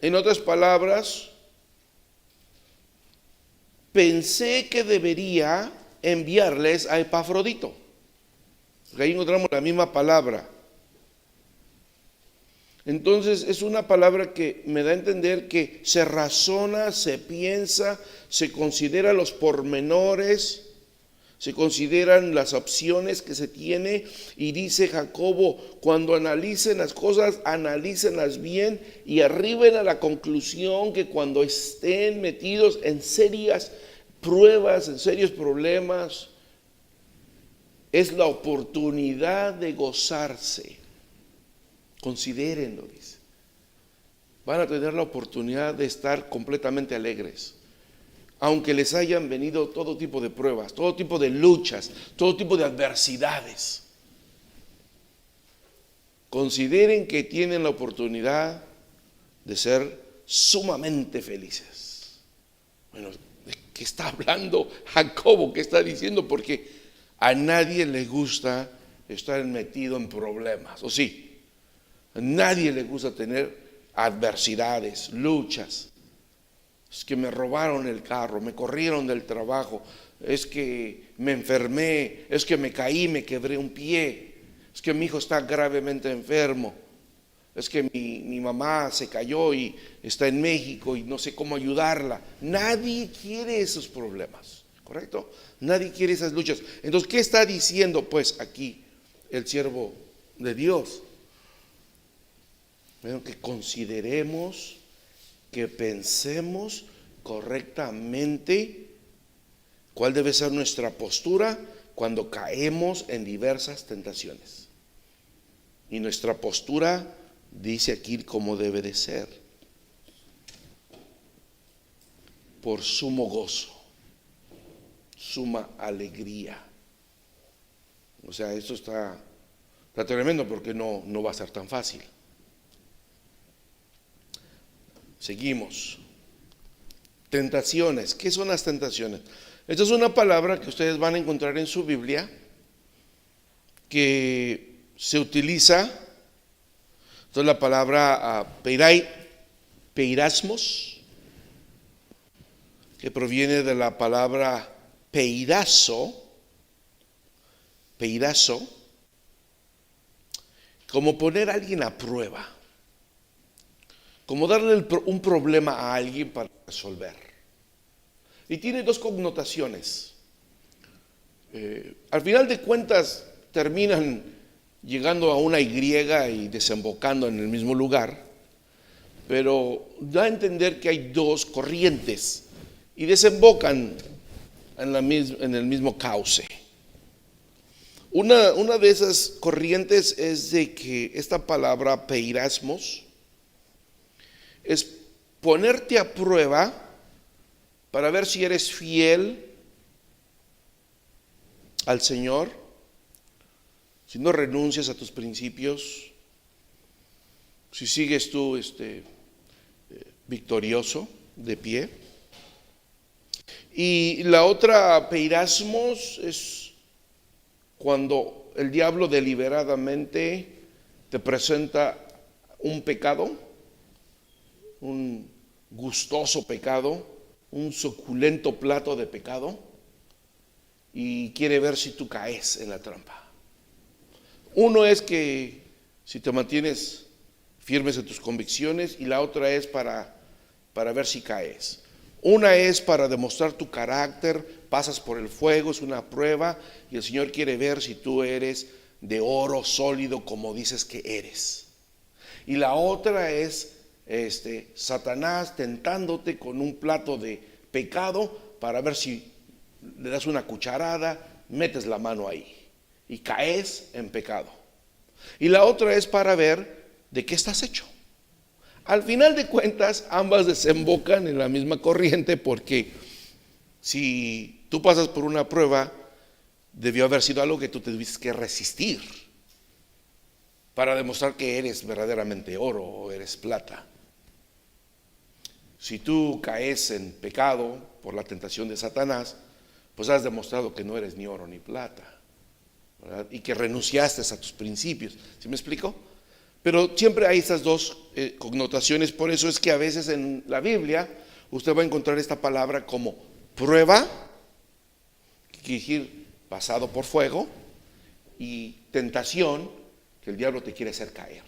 En otras palabras, pensé que debería enviarles a Epafrodito. Porque ahí encontramos la misma palabra. Entonces es una palabra que me da a entender que se razona, se piensa, se considera los pormenores, se consideran las opciones que se tiene, y dice Jacobo, cuando analicen las cosas, analícenlas bien y arriben a la conclusión que cuando estén metidos en serias pruebas, en serios problemas, es la oportunidad de gozarse. Considérenlo, dice. Van a tener la oportunidad de estar completamente alegres, aunque les hayan venido todo tipo de pruebas, todo tipo de luchas, todo tipo de adversidades. Consideren que tienen la oportunidad de ser sumamente felices. Bueno, ¿de qué está hablando Jacobo? ¿Qué está diciendo? Porque a nadie le gusta estar metido en problemas, ¿o sí? A nadie le gusta tener adversidades, luchas. Es que me robaron el carro, me corrieron del trabajo, es que me enfermé, es que me caí, me quebré un pie, es que mi hijo está gravemente enfermo, es que mi mamá se cayó y está en México y no sé cómo ayudarla. Nadie quiere esos problemas, ¿correcto? Nadie quiere esas luchas. Entonces, ¿qué está diciendo pues aquí el siervo de Dios? Bueno, que consideremos, que pensemos correctamente cuál debe ser nuestra postura cuando caemos en diversas tentaciones. Y nuestra postura dice aquí cómo debe de ser: por sumo gozo, suma alegría. O sea, esto está tremendo, porque no va a ser tan fácil. Seguimos. Tentaciones. ¿Qué son las tentaciones? Esta es una palabra que ustedes van a encontrar en su Biblia, que se utiliza. Esta es la palabra peirasmos, que proviene de la palabra peirazo, como poner a alguien a prueba, como darle un problema a alguien para resolver. Y tiene dos connotaciones. Al final de cuentas terminan llegando a una Y y desembocando en el mismo lugar, pero da a entender que hay dos corrientes y desembocan en el mismo cauce. Una de esas corrientes es de que esta palabra peirasmos es ponerte a prueba para ver si eres fiel al Señor, si no renuncias a tus principios, si sigues tú victorioso, de pie. Y la otra, peirasmos, es cuando el diablo deliberadamente te presenta un pecado, un gustoso pecado, un suculento plato de pecado, y quiere ver si tú caes en la trampa. Uno es que si te mantienes firmes en tus convicciones, y la otra es para ver si caes. Una es para demostrar tu carácter, pasas por el fuego, es una prueba, y el Señor quiere ver si tú eres de oro sólido como dices que eres. Y la otra es Satanás tentándote con un plato de pecado para ver si le das una cucharada, metes la mano ahí y caes en pecado. Y la otra es para ver de qué estás hecho. Al final de cuentas, ambas desembocan en la misma corriente, porque si tú pasas por una prueba, debió haber sido algo que tú tuviste que resistir para demostrar que eres verdaderamente oro o eres plata. Si tú caes en pecado por la tentación de Satanás, pues has demostrado que no eres ni oro ni plata, ¿verdad? Y que renunciaste a tus principios. ¿Sí me explico? Pero siempre hay estas dos connotaciones. Por eso es que a veces en la Biblia usted va a encontrar esta palabra como prueba, que quiere decir pasado por fuego, y tentación, que el diablo te quiere hacer caer.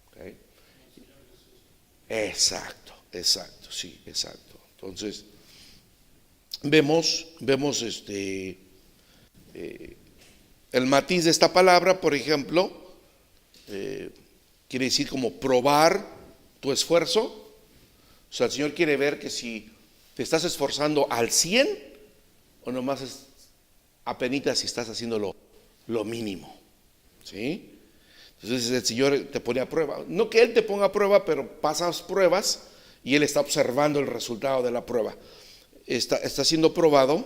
¿Okay? Exacto, sí, exacto. Entonces vemos el matiz de esta palabra. Por ejemplo, quiere decir como probar tu esfuerzo. O sea, el Señor quiere ver que si te estás esforzando al 100 o nomás es apenitas si estás haciendo lo mínimo, ¿sí? Entonces el Señor te pone a prueba. No que Él te ponga a prueba, pero pasas pruebas y Él está observando el resultado de la prueba. Está siendo probado.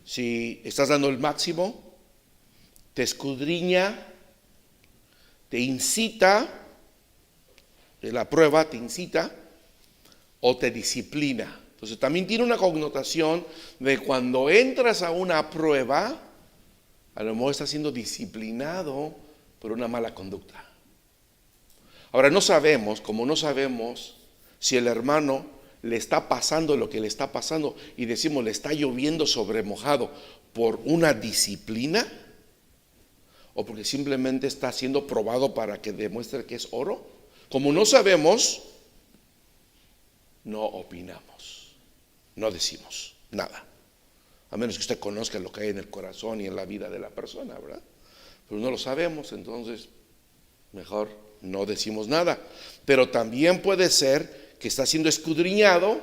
Si estás dando el máximo, te escudriña, te incita, la prueba te incita o te disciplina. Entonces también tiene una connotación de cuando entras a una prueba, a lo mejor estás siendo disciplinado por una mala conducta. Ahora no sabemos si el hermano le está pasando lo que le está pasando y decimos le está lloviendo sobre mojado por una disciplina o porque simplemente está siendo probado para que demuestre que es oro. Como no sabemos, no opinamos, no decimos nada, a menos que usted conozca lo que hay en el corazón y en la vida de la persona, ¿verdad? Pero no lo sabemos, entonces mejor no decimos nada. Pero también puede ser que está siendo escudriñado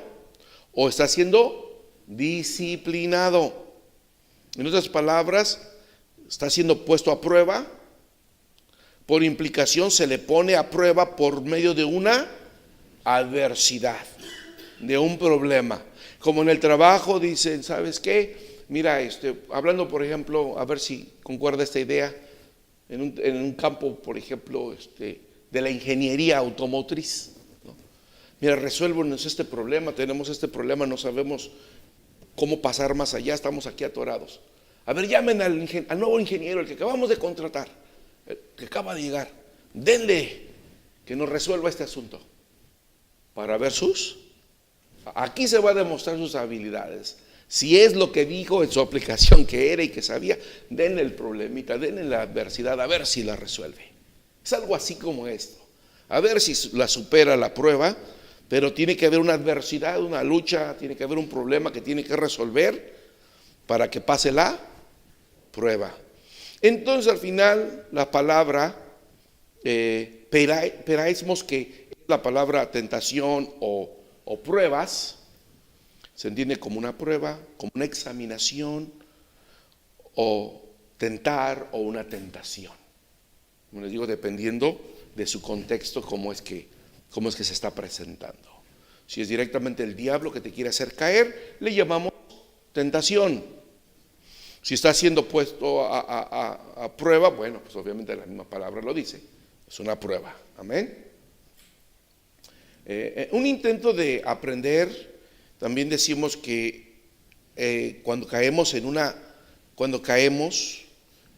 o está siendo disciplinado. En otras palabras, está siendo puesto a prueba. Por implicación se le pone a prueba por medio de una adversidad, de un problema. Como en el trabajo dicen, ¿sabes qué? Mira, hablando por ejemplo, a ver si concuerda esta idea, en un campo, por ejemplo, de la ingeniería automotriz, ¿no? Mira, resuélvanos este problema, tenemos este problema, no sabemos cómo pasar más allá, estamos aquí atorados. A ver, llamen al nuevo ingeniero, el que acabamos de contratar, el que acaba de llegar, denle que nos resuelva este asunto para ver aquí se va a demostrar sus habilidades. Si es lo que dijo en su aplicación que era y que sabía, denle el problemita, denle la adversidad, a ver si la resuelve. Es algo así como esto, a ver si la supera la prueba, pero tiene que haber una adversidad, una lucha, tiene que haber un problema que tiene que resolver para que pase la prueba. Entonces al final la palabra peraismos, que es la palabra tentación o pruebas, se entiende como una prueba, como una examinación, o tentar, o una tentación. Como les digo, dependiendo de su contexto, cómo es que se está presentando. Si es directamente el diablo que te quiere hacer caer, le llamamos tentación. Si está siendo puesto a prueba, bueno, pues obviamente la misma palabra lo dice, es una prueba. Amén. Un intento de aprender. También decimos que cuando caemos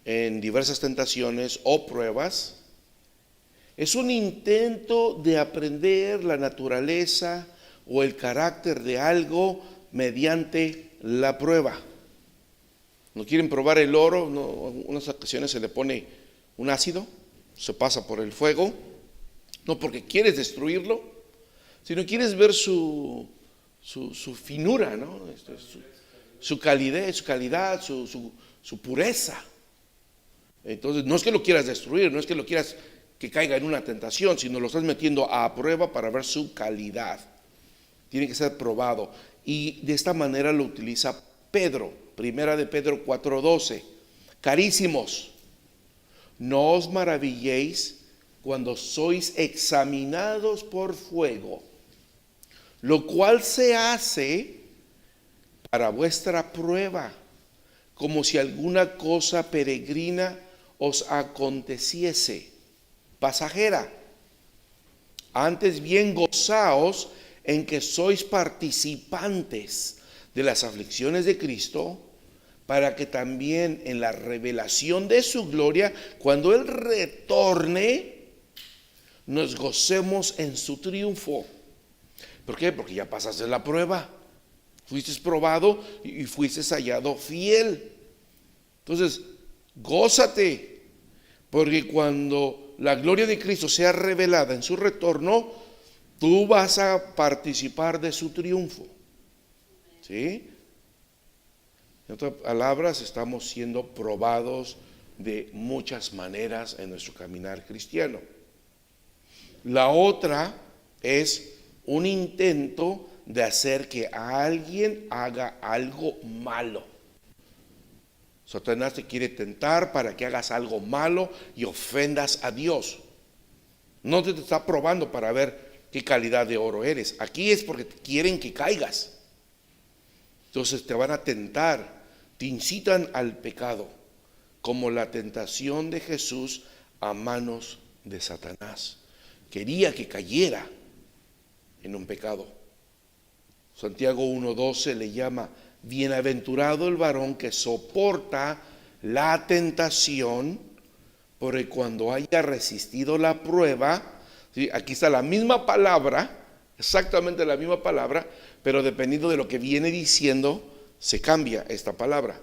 en diversas tentaciones o pruebas, es un intento de aprender la naturaleza o el carácter de algo mediante la prueba. ¿No quieren probar el oro? En unas ocasiones se le pone un ácido, se pasa por el fuego, no porque quieres destruirlo, sino quieres ver su finura, ¿no? Su calidad, su pureza. Entonces no es que lo quieras destruir, no es que lo quieras que caiga en una tentación, sino lo estás metiendo a prueba para ver su calidad. Tiene que ser probado, y de esta manera lo utiliza Pedro Primera de Pedro 4:12. Carísimos, no os maravilléis cuando sois examinados por fuego, lo cual se hace para vuestra prueba, como si alguna cosa peregrina os aconteciese, pasajera. Antes bien gozaos en que sois participantes de las aflicciones de Cristo, para que también en la revelación de su gloria, cuando Él retorne, nos gocemos en su triunfo. ¿Por qué? Porque ya pasaste la prueba, fuiste probado y fuiste hallado fiel. Entonces, gózate, porque cuando la gloria de Cristo sea revelada en su retorno, tú vas a participar de su triunfo. ¿Sí? En otras palabras, estamos siendo probados de muchas maneras en nuestro caminar cristiano. La otra es un intento de hacer que alguien haga algo malo. Satanás te quiere tentar para que hagas algo malo y ofendas a Dios. No te está probando para ver qué calidad de oro eres. Aquí es porque quieren que caigas. Entonces te van a tentar, te incitan al pecado, como la tentación de Jesús a manos de Satanás. Quería que cayera en un pecado. Santiago 1:12 le llama: bienaventurado el varón que soporta la tentación, porque cuando haya resistido la prueba, ¿sí? Aquí está la misma palabra, exactamente la misma palabra, pero dependiendo de lo que viene diciendo, se cambia esta palabra.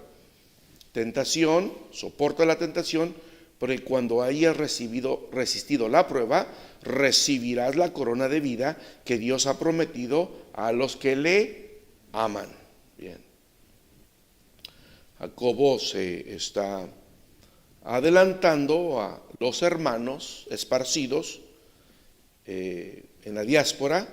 Tentación, soporta la tentación, porque cuando hayas resistido la prueba, recibirás la corona de vida que Dios ha prometido a los que le aman. Bien. Jacobo se está adelantando a los hermanos esparcidos en la diáspora,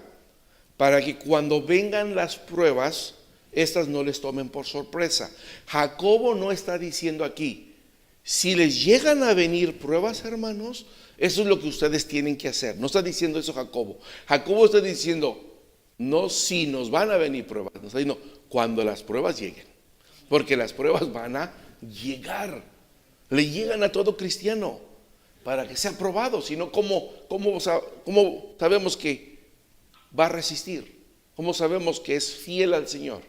para que cuando vengan las pruebas, estas no les tomen por sorpresa. Jacobo no está diciendo aquí, si les llegan a venir pruebas, hermanos, eso es lo que ustedes tienen que hacer. No está diciendo eso Jacobo. Jacobo está diciendo, no si nos van a venir pruebas, no está diciendo cuando las pruebas lleguen, porque las pruebas van a llegar, le llegan a todo cristiano para que sea probado. Sino ¿cómo sabemos que va a resistir? ¿Cómo sabemos que es fiel al Señor?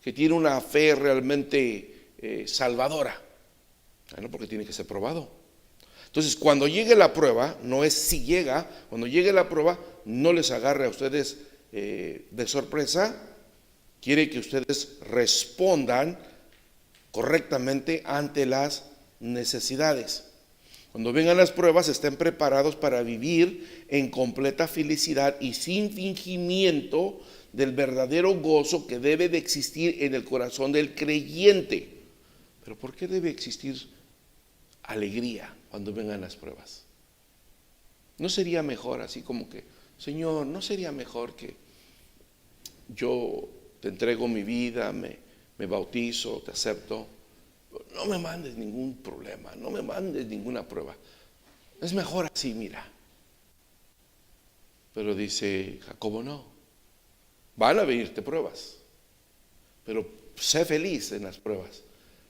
Que tiene una fe realmente salvadora. Bueno, porque tiene que ser probado. Entonces, cuando llegue la prueba, no es si llega, cuando llegue la prueba, no les agarre a ustedes de sorpresa. Quiere que ustedes respondan correctamente ante las necesidades. Cuando vengan las pruebas, estén preparados para vivir en completa felicidad y sin fingimiento del verdadero gozo que debe de existir en el corazón del creyente. Pero ¿por qué debe existir alegría cuando vengan las pruebas? ¿No sería mejor así como que, Señor, no sería mejor que yo te entrego mi vida, me bautizo, te acepto? No me mandes ningún problema, no me mandes ninguna prueba. Es mejor así, mira. Pero dice Jacobo, no. Van a venirte pruebas, pero sé feliz en las pruebas.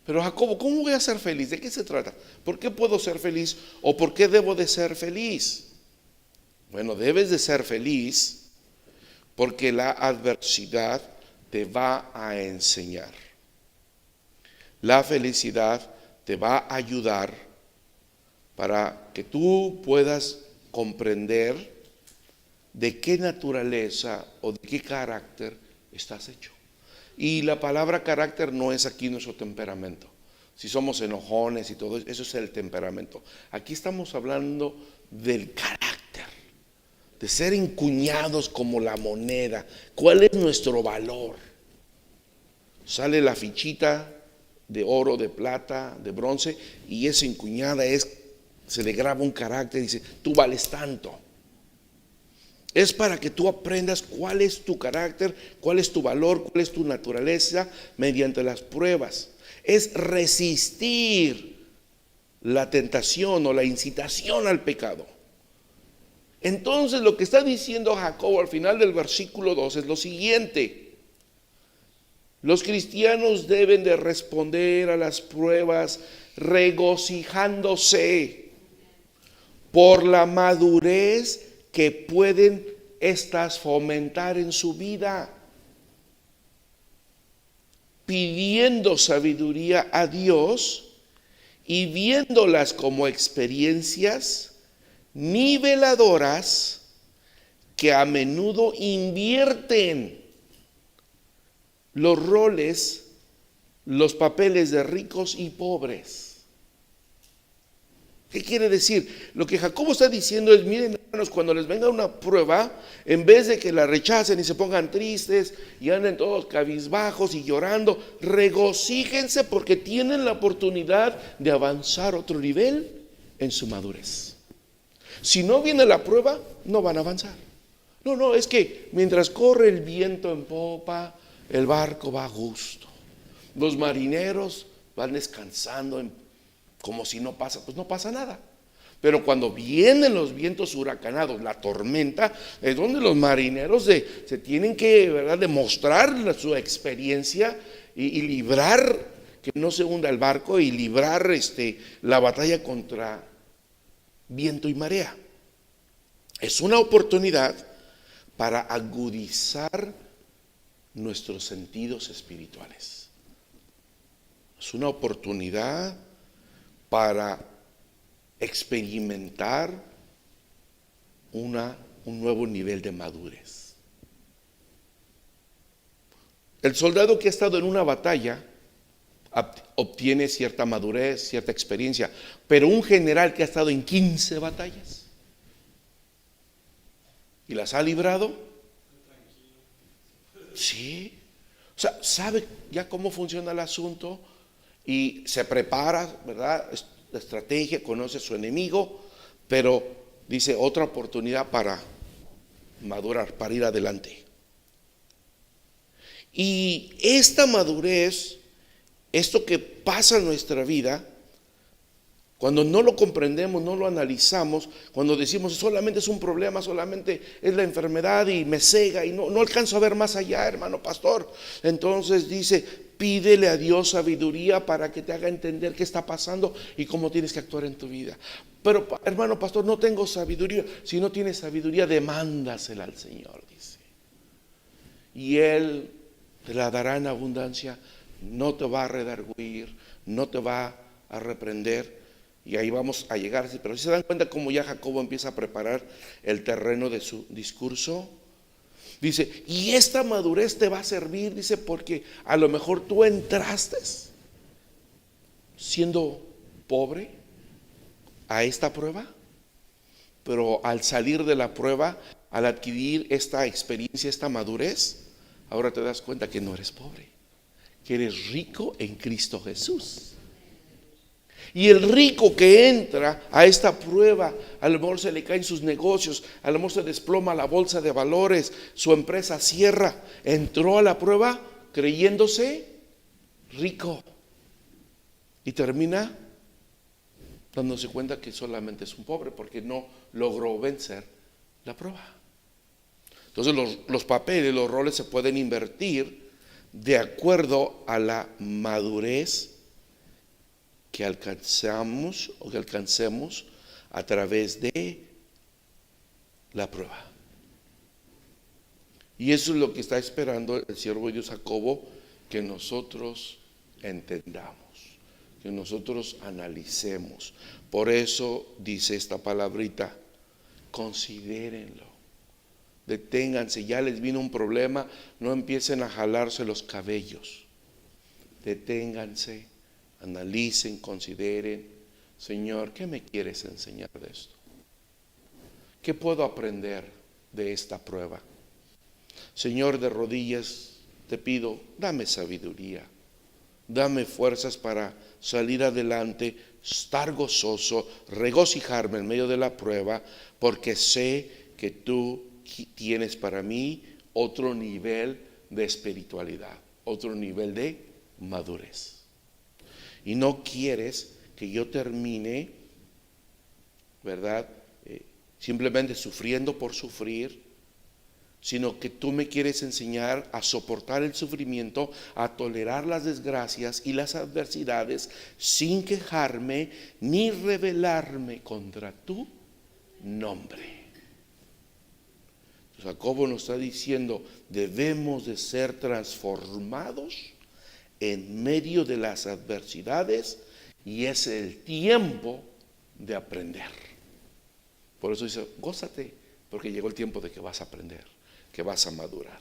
Pero Jacobo, ¿cómo voy a ser feliz? ¿De qué se trata? ¿Por qué puedo ser feliz o por qué debo de ser feliz? Bueno, debes de ser feliz porque la adversidad te va a enseñar. La felicidad te va a ayudar para que tú puedas comprender de qué naturaleza o de qué carácter estás hecho. Y la palabra carácter no es aquí nuestro temperamento. Si somos enojones y todo eso es el temperamento. Aquí estamos hablando del carácter, de ser encuñados como la moneda. ¿Cuál es nuestro valor? Sale la fichita de oro, de plata, de bronce, y esa encuñada se le graba un carácter y dice, tú vales tanto. Es para que tú aprendas cuál es tu carácter, cuál es tu valor, cuál es tu naturaleza mediante las pruebas. Es resistir la tentación o la incitación al pecado. Entonces lo que está diciendo Jacobo al final del versículo 2 es lo siguiente: los cristianos deben de responder a las pruebas regocijándose por la madurez que pueden estas fomentar en su vida, pidiendo sabiduría a Dios y viéndolas como experiencias niveladoras que a menudo invierten los roles, los papeles de ricos y pobres. ¿Qué quiere decir? Lo que Jacobo está diciendo es: miren, hermanos, cuando les venga una prueba, en vez de que la rechacen y se pongan tristes y anden todos cabizbajos y llorando, regocíjense porque tienen la oportunidad de avanzar otro nivel en su madurez. Si no viene la prueba, no van a avanzar. No, es que mientras corre el viento en popa, el barco va a gusto. Los marineros van descansando como si no pasa, pues no pasa nada. Pero cuando vienen los vientos huracanados, la tormenta, es donde los marineros se tienen que, ¿verdad?, demostrar su experiencia y librar, que no se hunda el barco, y librar la batalla contra viento y marea. Es una oportunidad para agudizar nuestros sentidos espirituales. Es una oportunidad para experimentar un nuevo nivel de madurez. El soldado que ha estado en una batalla obtiene cierta madurez, cierta experiencia, pero un general que ha estado en 15 batallas y las ha librado, sí, o sea, sabe ya cómo funciona el asunto y se prepara, ¿verdad?, la estrategia, conoce a su enemigo, pero dice: otra oportunidad para madurar, para ir adelante. Y esta madurez, esto que pasa en nuestra vida, cuando no lo comprendemos, no lo analizamos, cuando decimos solamente es un problema, solamente es la enfermedad y me cega y no alcanzo a ver más allá, hermano pastor. Entonces dice: pídele a Dios sabiduría para que te haga entender qué está pasando y cómo tienes que actuar en tu vida. Pero, hermano pastor, no tengo sabiduría. Si no tienes sabiduría, demándasela al Señor, dice. Y Él te la dará en abundancia. No te va a redarguir, no te va a reprender. Y ahí vamos a llegar. Pero si se dan cuenta cómo ya Jacobo empieza a preparar el terreno de su discurso. Dice: y esta madurez te va a servir, dice, porque a lo mejor tú entraste siendo pobre a esta prueba, pero al salir de la prueba, al adquirir esta experiencia, esta madurez, ahora te das cuenta que no eres pobre, que eres rico en Cristo Jesús. Y el rico que entra a esta prueba, a lo mejor se le caen sus negocios, a lo mejor se desploma la bolsa de valores, su empresa cierra. Entró a la prueba creyéndose rico y termina dándose cuenta que solamente es un pobre porque no logró vencer la prueba. Entonces los papeles, los roles se pueden invertir de acuerdo a la madurez que alcancemos a través de la prueba. Y eso es lo que está esperando el siervo de Dios Jacobo, que nosotros entendamos, que nosotros analicemos. Por eso dice esta palabrita: considérenlo, deténganse. Ya les vino un problema, no empiecen a jalarse los cabellos, deténganse, analicen, consideren: Señor, ¿qué me quieres enseñar de esto? ¿Qué puedo aprender de esta prueba? Señor, de rodillas te pido: dame sabiduría, dame fuerzas para salir adelante, estar gozoso, regocijarme en medio de la prueba, porque sé que tú tienes para mí otro nivel de espiritualidad, otro nivel de madurez. Y no quieres que yo termine, ¿verdad? Simplemente sufriendo por sufrir, sino que tú me quieres enseñar a soportar el sufrimiento, a tolerar las desgracias y las adversidades sin quejarme ni rebelarme contra tu nombre. Jacobo nos está diciendo, debemos de ser transformados en medio de las adversidades, y es el tiempo de aprender. Por eso dice, gózate, porque llegó el tiempo de que vas a aprender, que vas a madurar.